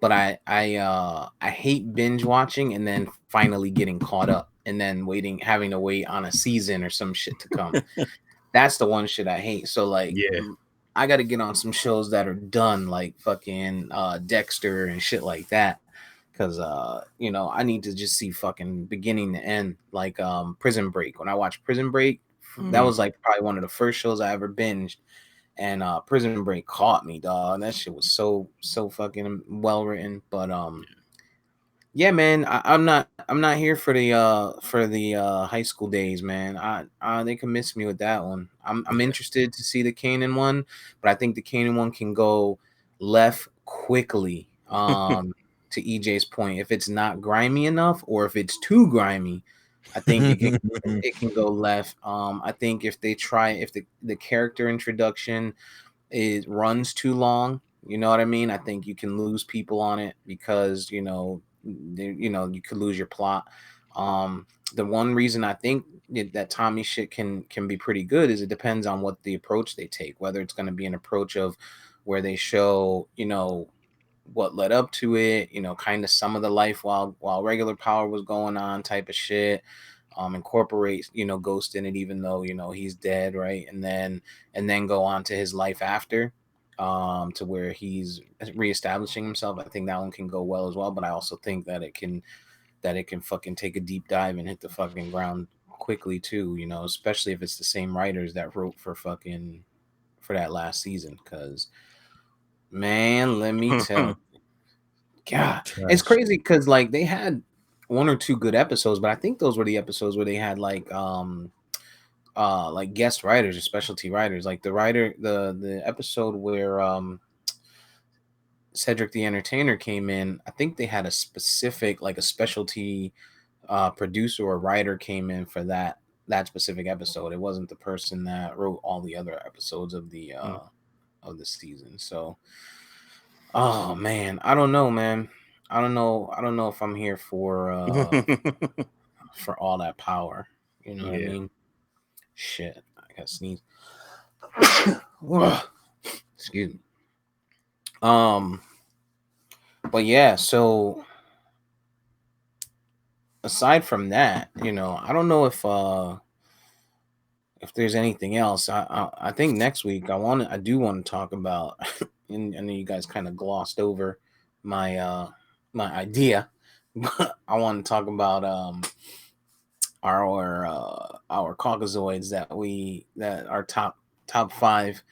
But I hate binge watching and then finally getting caught up and then having to wait on a season or some shit to come. That's the one shit I hate. So I got to get on some shows that are done, like fucking Dexter and shit like that. Because you know, I need to just see fucking beginning to end, like Prison Break. When I watched Prison Break, that was like probably one of the first shows I ever binged, and Prison Break caught me, dog. That shit was so fucking well written. But yeah, man, I'm not here for the high school days, man. They can miss me with that one. I'm interested to see the Kanan one, but I think the Kanan one can go left quickly. To EJ's point, if it's not grimy enough or if it's too grimy, I think it can go left. I think if they try, if the character introduction runs too long, you know what I mean? I think you can lose people on it because you could lose your plot. The one reason I think that Tommy shit can be pretty good is it depends on what the approach they take, whether it's going to be an approach of where they show, what led up to it, kind of some of the life while regular power was going on type of shit. Incorporate, Ghost in it, even though, he's dead, right? And then go on to his life after, to where he's reestablishing himself. I think that one can go well as well, but I also think that it can fucking take a deep dive and hit the fucking ground quickly too, especially if it's the same writers that wrote for that last season. Because man, let me tell you, God, it's crazy because like they had one or two good episodes, but I think those were the episodes where they had like guest writers or specialty writers. Like the episode where Cedric the Entertainer came in, I think they had a specific, like a specialty producer or writer came in for that specific episode. It wasn't the person that wrote all the other episodes of the season. So oh man, I don't know, man. I don't know if I'm here for for all that power. You know what I mean? Shit, I gotta sneeze. Excuse me. But yeah, so aside from that, I don't know if there's anything else. I think next week I do want to talk about and I know you guys kind of glossed over my my idea, but I want to talk about our caucasoids that our top 5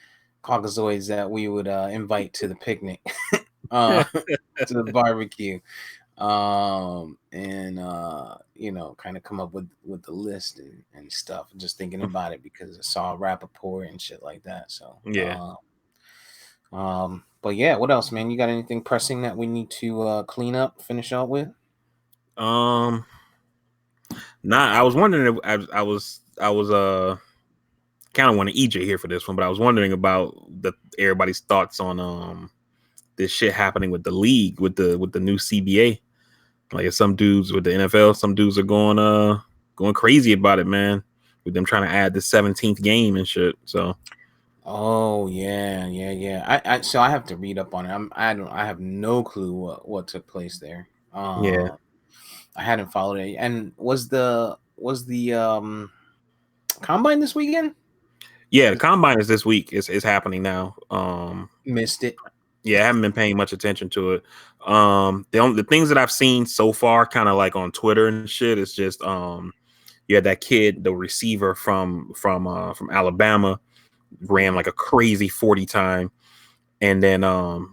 caucasoids that we would invite to the picnic, to the barbecue, and kind of come up with the list and stuff. Just thinking about it because I saw Rappaport and shit like that. So yeah. But yeah, what else, man? You got anything pressing that we need to clean up, finish up with? Nah, I was wondering if I was kind of wanting EJ here for this one, but I was wondering about everybody's thoughts on this shit happening with the league, with the new CBA. Like some dudes with the NFL, some dudes are going crazy about it, man, with them trying to add the 17th game and shit. So oh yeah. So I have to read up on it. I have no clue what took place there. Yeah, I hadn't followed it. And was the combine this weekend? Yeah, the combine is this week. It's happening now. Missed it. Yeah, I haven't been paying much attention to it. The things that I've seen so far, kind of like on Twitter and shit, is just you had that kid, the receiver from Alabama, ran like a crazy 40 time, and then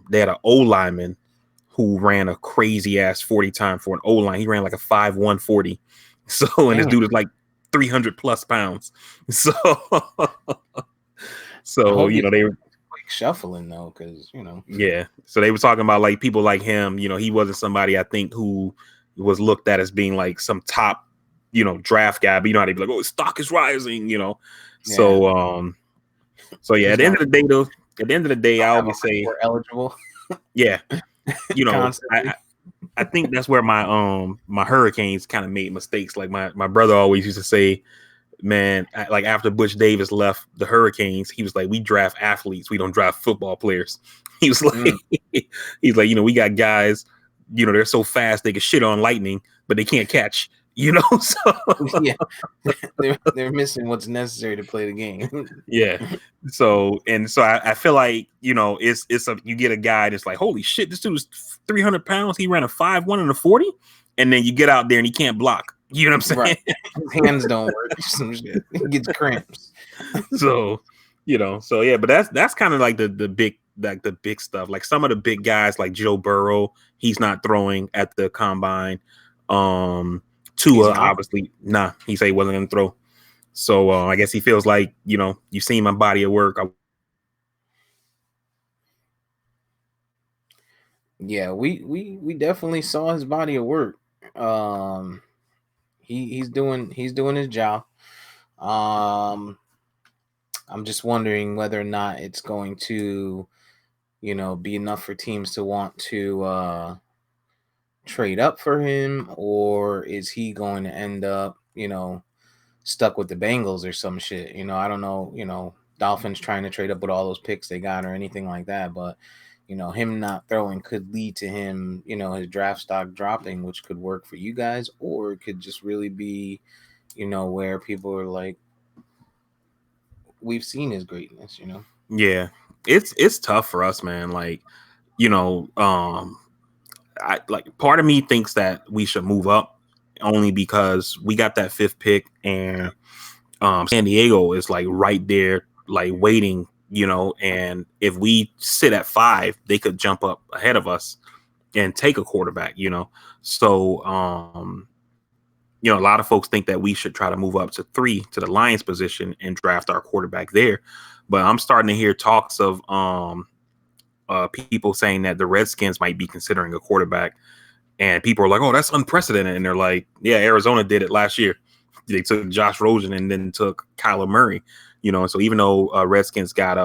they had an O lineman who ran a crazy ass 40 time for an O line. He ran like a 5'1" 40. So and this dude is like 300 plus pounds. So they were shuffling though, because yeah. So they were talking about like people like him. He wasn't somebody I think who was looked at as being like some top draft guy, but how they'd be like, oh, his stock is rising. Yeah. So yeah, at the end of the day, I always say we're eligible. Yeah. I think that's where my Hurricanes kind of made mistakes. Like my brother always used to say, man, like after Butch Davis left the Hurricanes, he was like, we draft athletes, we don't draft football players. He was like, he's like, we got guys, they're so fast they can shit on lightning, but they can't catch. you know. So yeah, they're missing what's necessary to play the game. yeah. So I feel like, you know, you get a guy that's like, holy shit, this dude was 300 pounds. He ran a 5.1 and a 40, and then you get out there and he can't block. You know what I'm saying? Right. His hands don't work. Some shit. He gets cramps. So, you know, so yeah, but that's kind of like the big, like the big stuff. Like some of the big guys like Joe Burrow, he's not throwing at the combine. Tua, obviously, he said he wasn't going to throw. So I guess he feels like, you know, you've seen my body of work. Yeah, we definitely saw his body of work. He's doing his job. I'm just wondering whether or not it's going to, you know, be enough for teams to want to trade up for him, or is he going to end up, you know, stuck with the Bengals or some shit? You know, I don't know, you know, Dolphins trying to trade up with all those picks they got or anything like that, but you know, him not throwing could lead to him, you know, his draft stock dropping, which could work for you guys, or it could just really be, you know, where people are like, we've seen his greatness, you know. Yeah, it's tough for us, man. Like, you know, I like part of me thinks that we should move up only because we got that 5th pick, and San Diego is like right there, like waiting, you know, and if we sit at 5, they could jump up ahead of us and take a quarterback, you know. So you know, a lot of folks think that we should try to move up to 3 to the Lions position and draft our quarterback there. But I'm starting to hear talks of people saying that the Redskins might be considering a quarterback, and people are like, "Oh, that's unprecedented." And they're like, "Yeah, Arizona did it last year. They took Josh Rosen and then took Kyler Murray." You know, so even though Redskins got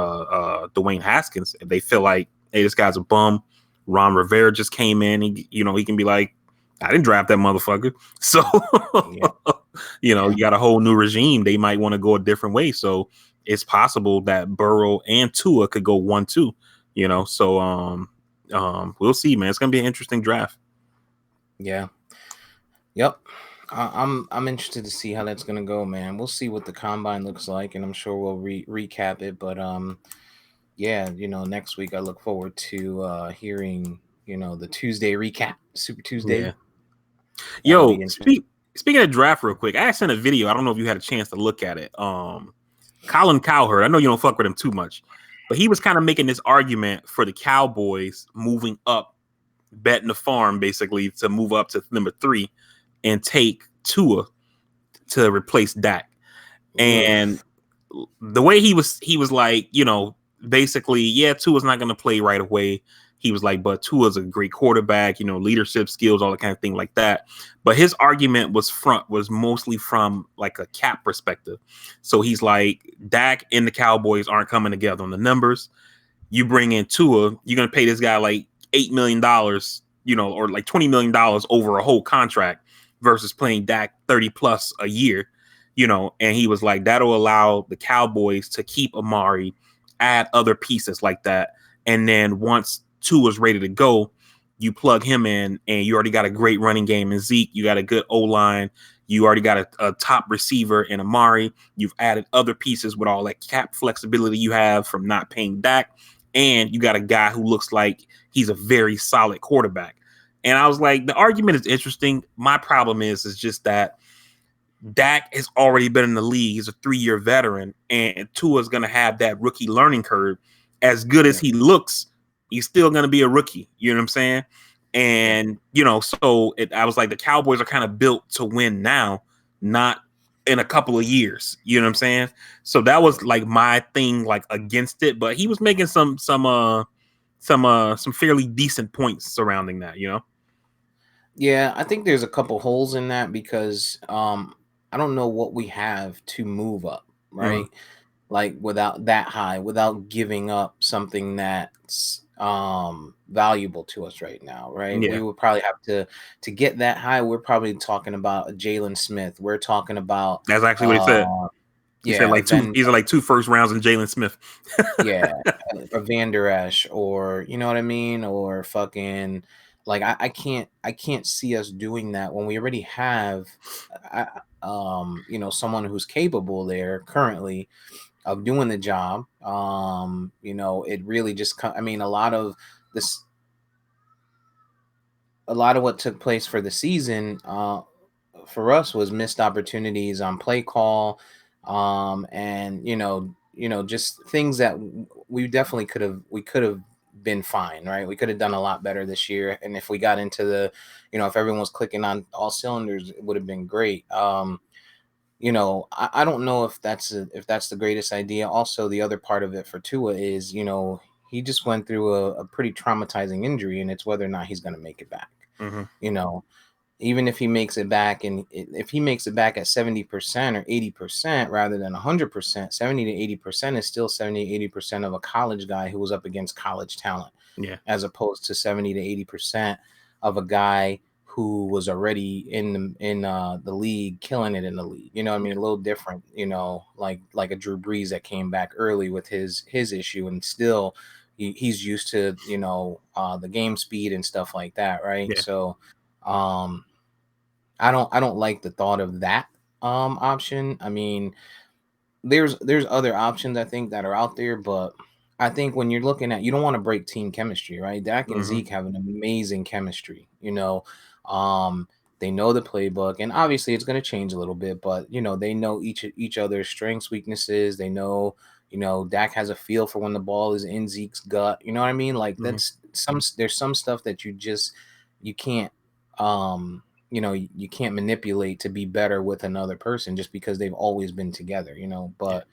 Dwayne Haskins, if they feel like, hey, this guy's a bum, Ron Rivera just came in, you know, he can be like, I didn't draft that motherfucker. So, you know, you got a whole new regime. They might want to go a different way. So it's possible that Burrow and Tua could go 1-2, you know. So we'll see, man. It's gonna be an interesting draft. Yeah. Yep. I'm interested to see how that's gonna go, man. We'll see what the combine looks like, and I'm sure we'll recap it. But yeah, you know, next week I look forward to hearing, you know, the Tuesday recap, Super Tuesday. Yeah. Yo, speaking of draft, real quick, I sent a video. I don't know if you had a chance to look at it. Colin Cowherd. I know you don't fuck with him too much, but he was kind of making this argument for the Cowboys moving up, betting the farm basically to move up to number 3 and take Tua to replace Dak. And the way he was like, you know, basically, yeah, Tua's not going to play right away. He was like, but Tua's a great quarterback, you know, leadership skills, all that kind of thing like that. But his argument was mostly from like a cap perspective. So he's like, Dak and the Cowboys aren't coming together on the numbers. You bring in Tua, you're going to pay this guy like $8 million, you know, or like $20 million over a whole contract versus playing Dak 30 plus a year, you know. And he was like, that'll allow the Cowboys to keep Amari, add other pieces like that. And then once Tua's ready to go, you plug him in, and you already got a great running game in Zeke. You got a good O-line. You already got a top receiver in Amari. You've added other pieces with all that cap flexibility you have from not paying Dak. And you got a guy who looks like he's a very solid quarterback. And I was like, the argument is interesting. My problem is just that Dak has already been in the league. He's a 3-year veteran, and Tua's going to have that rookie learning curve. As good as he looks, he's still going to be a rookie. You know what I'm saying? And, you know, so I was like, the Cowboys are kind of built to win now, not in a couple of years. You know what I'm saying? So that was like my thing, like against it. But he was making some fairly decent points surrounding that, you know? Yeah, I think there's a couple holes in that because I don't know what we have to move up, right? Mm-hmm. Like without that high, without giving up something that's valuable to us right now, right? Yeah. We would probably have to get that high. We're probably talking about a Jalen Smith. We're talking about that's actually what he said. He said like these are like 2 first rounds in Jalen Smith. Yeah, a Van Der Esch, or you know what I mean, or fucking Like I can't see us doing that when we already have, someone who's capable there currently of doing the job. It really just, a lot of this, a lot of what took place for the season, for us was missed opportunities on play call, and just things that we definitely could have been fine, right? We could have done a lot better this year, and if we got into the, if everyone was clicking on all cylinders, it would have been great. I don't know if that's the greatest idea. Also, the other part of it for Tua is, he just went through a pretty traumatizing injury, and it's whether or not he's going to make it back. Mm-hmm. Even if he makes it back, and if he makes it back at 70% or 80% rather than 100%, 70 to 80% is still 70 to 80% of a college guy who was up against college talent. Yeah. As opposed to 70 to 80% of a guy who was already in the league, killing it in the league. You know what I mean? A little different, like a Drew Brees that came back early with his issue, and still he's used to, the game speed and stuff like that, right? Yeah. So I don't like the thought of that option. I mean, there's other options I think that are out there, but I think when you're looking at, you don't want to break team chemistry, right? Dak and Zeke have an amazing chemistry. They know the playbook, and obviously it's going to change a little bit, but they know each other's strengths, weaknesses. They know, Dak has a feel for when the ball is in Zeke's gut. You know what I mean? Like there's some stuff that you can't you can't manipulate to be better with another person just because they've always been together, but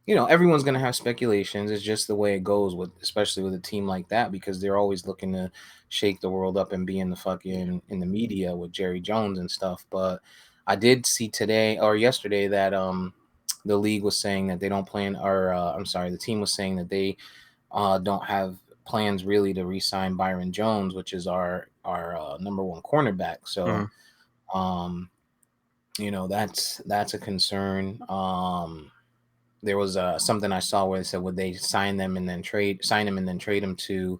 everyone's going to have speculations. It's just the way it goes especially with a team like that, because they're always looking to shake the world up and be in the media with Jerry Jones and stuff. But I did see today or yesterday that the league was saying that they don't plan, or the team was saying that they don't have plans really to re-sign Byron Jones, which is our number one cornerback. So that's a concern. There was something I saw where they said, would they sign him and then trade him to,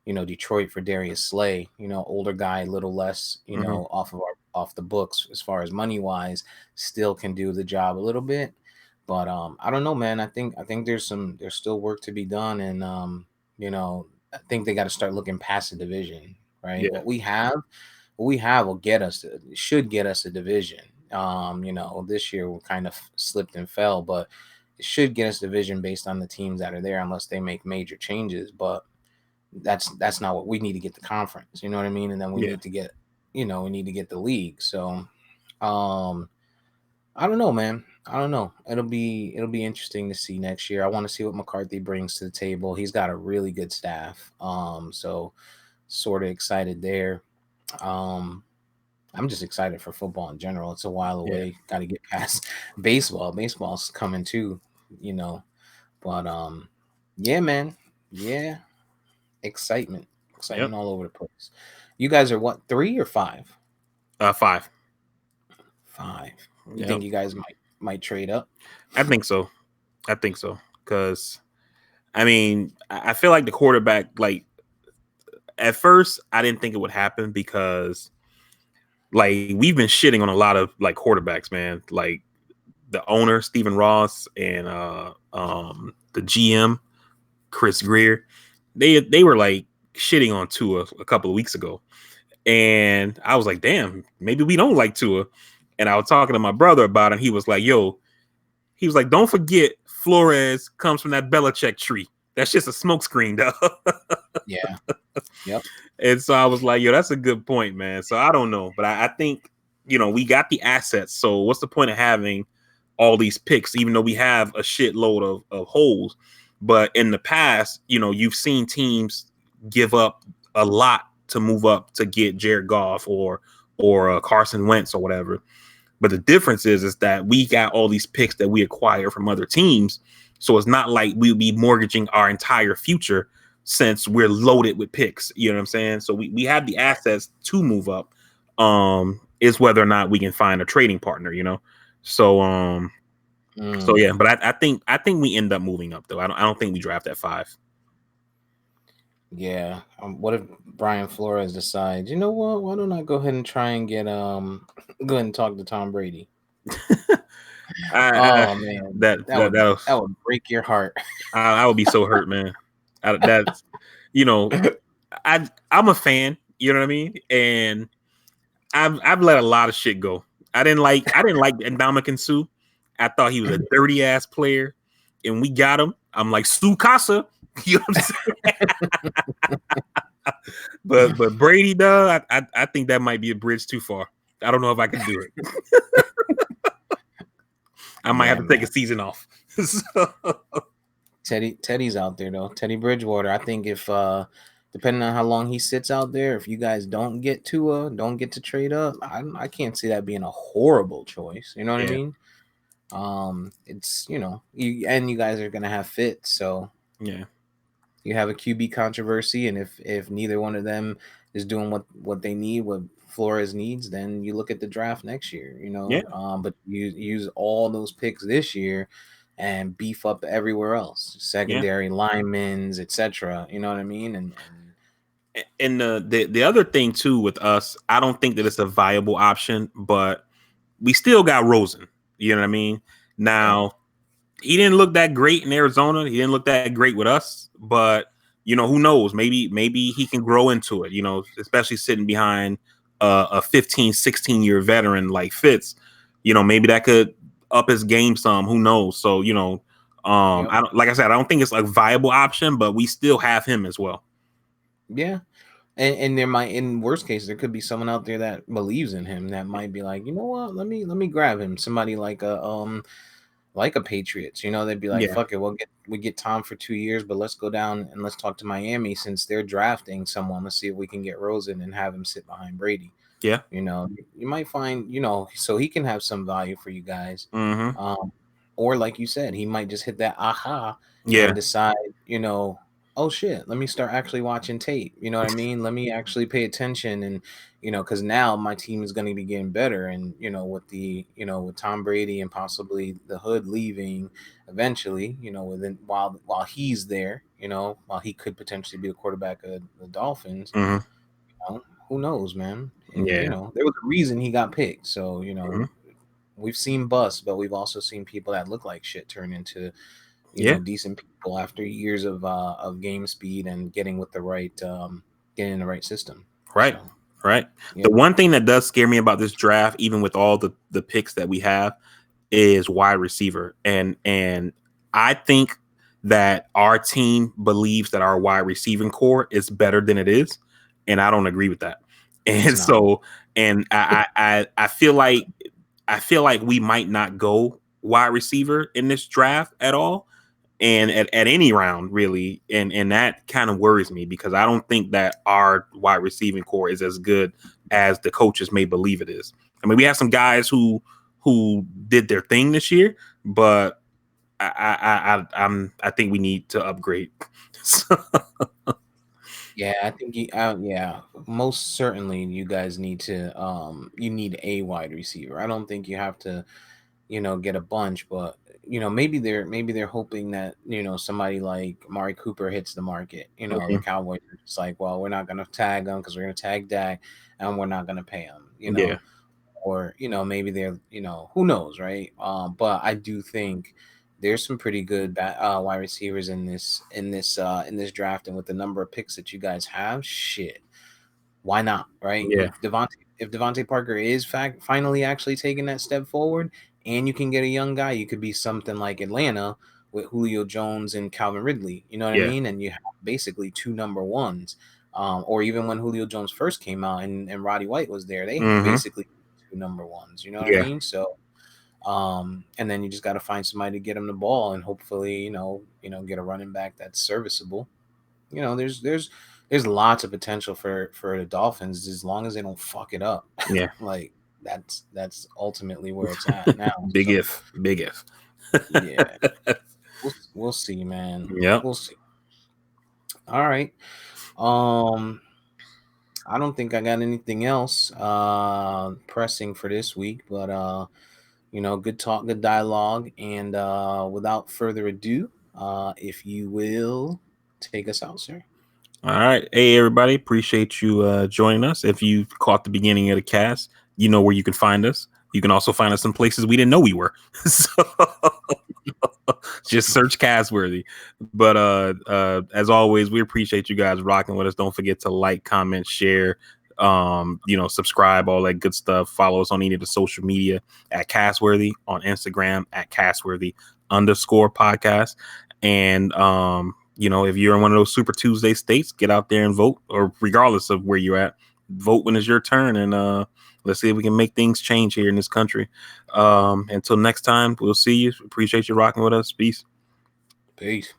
Detroit for Darius Slay, older guy, a little less, off the books as far as money wise, still can do the job a little bit. But I don't know, man. I think there's still work to be done, and I think they got to start looking past the division, right? Yeah. What we have should get us a division. This year we kind of slipped and fell, but it should get us division based on the teams that are there, unless they make major changes. But that's not what we need to get the conference. You know what I mean? And then we need to get, we need to get the league. So, I don't know, man. I don't know. It'll be interesting to see next year. I want to see what McCarthy brings to the table. He's got a really good staff. So sort of excited there. I'm just excited for football in general. It's a while away. Got to get past baseball. Baseball's coming too, But yeah, man. Yeah. Excitement all over the place. You guys are what, 3 or 5? 5. 5. You think you guys might trade up? I think so. Because I mean, I feel like the quarterback, like at first I didn't think it would happen, because like we've been shitting on a lot of like quarterbacks, man. Like the owner Stephen Ross and the GM Chris Greer, they were like shitting on Tua a couple of weeks ago, and I was like, damn, maybe we don't like Tua. And I was talking to my brother about it, and he was like, don't forget Flores comes from that Belichick tree. That's just a smokescreen, though. Yeah. Yep. And so I was like, that's a good point, man. So I don't know, but I think, we got the assets. So what's the point of having all these picks, even though we have a shitload of holes? But in the past, you've seen teams give up a lot to move up to get Jared Goff or Carson Wentz or whatever. But the difference is that we got all these picks that we acquire from other teams. So it's not like we'll be mortgaging our entire future, since we're loaded with picks. You know what I'm saying? So we have the assets to move up. Is whether or not we can find a trading partner, So so yeah, but I think we end up moving up though. I don't think we draft at 5. Yeah. What if Brian Flores decides, you know what? Why don't I go ahead and try and get go ahead and talk to Tom Brady? I Oh man, that that that would that was, that would break your heart. I would be so hurt, man. That's, you know, I'm a fan. You know what I mean? And I've let a lot of shit go. I didn't like Ndamukong Suh. I thought he was a dirty ass player, and we got him. I'm like Sue Casa. You know what I'm saying? But Brady, though, I think that might be a bridge too far. I don't know if I can do it. I might have to take a season off. So, Teddy's out there though. Teddy Bridgewater. I think if depending on how long he sits out there, if you guys don't get to trade up, I can't see that being a horrible choice. You know what I yeah, mean? It's you guys are gonna have fits, so yeah, you have a QB controversy, and if neither one of them is doing what they need, what Flores needs, then you look at the draft next year. yeah, But you use all those picks this year and beef up everywhere else, yeah. secondary linemen, etc. You know what I mean? And And the other thing too with us, I don't think that it's a viable option, but we still got Rosen. You know what I mean? yeah, Now, he didn't look that great in Arizona. He didn't look that great with us, but who knows? Maybe he can grow into it, especially sitting behind a 15, 16-year veteran like Fitz. Maybe that could up his game some. Who knows? So, yep. I don't, like I said, I don't think it's a viable option, but we still have him as well. Yeah. And there might, in worst case, there could be someone out there that believes in him that might be like, you know what, let me grab him. Somebody like a Patriots, they'd be like, Yeah. fuck it, we get Tom for 2 years, but let's go down and let's talk to Miami since they're drafting someone. Let's see if we can get Rosen and have him sit behind Brady. Yeah. You might find, so he can have some value for you guys. Mm-hmm. Or like you said, he might just hit that aha Yeah. and decide, oh shit, let me start actually watching tape. You know what I mean? Let me actually pay attention and because now my team is going to be getting better. And with Tom Brady and possibly the Hood leaving eventually, within while he's there, while he could potentially be the quarterback of the Dolphins, Mm-hmm. who knows, man? And Yeah. there was a reason he got picked. So Mm-hmm. we've seen busts, but we've also seen people that look like shit turn into Yeah. decent people after years of game speed and getting with the right getting in the right system. Right. So Right. yeah, The one thing that does scare me about this draft, even with all the picks that we have, is wide receiver. And I think that our team believes that our wide receiving core is better than it is. And I don't agree with that. it's And not. so, and I feel like we might not go wide receiver in this draft at all, and at any round really, and that kind of worries me because I don't think that our wide receiving core is as good as the coaches may believe it is. I mean, we have some guys who did their thing this year, but I think we need to upgrade. Yeah, I think yeah, most certainly you guys need to you need a wide receiver. I don't think you have to get a bunch, but maybe they're hoping that somebody like Amari Cooper hits the market. The Mhm. Cowboys are just like, well, we're not gonna tag him because we're gonna tag Dak, and we're not gonna pay him. Yeah, Or maybe they're who knows, right? But I do think there's some pretty good wide receivers in this draft, and with the number of picks that you guys have, shit, why not, right? yeah, If Devontae Parker is finally actually taking that step forward, and you can get a young guy, you could be something like Atlanta with Julio Jones and Calvin Ridley. You know what I yeah. mean? And you have basically two number ones. Or even when Julio Jones first came out and Roddy White was there, they had Hmm. basically two number ones. You know what I Yeah, mean? So, and then you just got to find somebody to get him the ball, and hopefully, get a running back that's serviceable. There's lots of potential for the Dolphins as long as they don't fuck it up. yeah. Like that's ultimately where it's at now. Big So if, big if. yeah, we'll see, man. Yep. We'll see. All right. Um, I don't think I got anything else pressing for this week, but good talk, good dialogue, and without further ado, if you will take us out, sir. All right. Hey, everybody. Appreciate you joining us. If you caught the beginning of the cast, you know where you can find us. You can also find us in places we didn't know we were. So just search Castworthy. But as always, we appreciate you guys rocking with us. Don't forget to like, comment, share, subscribe, all that good stuff. Follow us on any of the social media at Castworthy, on Instagram at Castworthy_podcast. And if you're in one of those Super Tuesday states, get out there and vote, or regardless of where you're at, vote when it's your turn. And let's see if we can make things change here in this country. Until next time, we'll see you. Appreciate you rocking with us. Peace. Peace.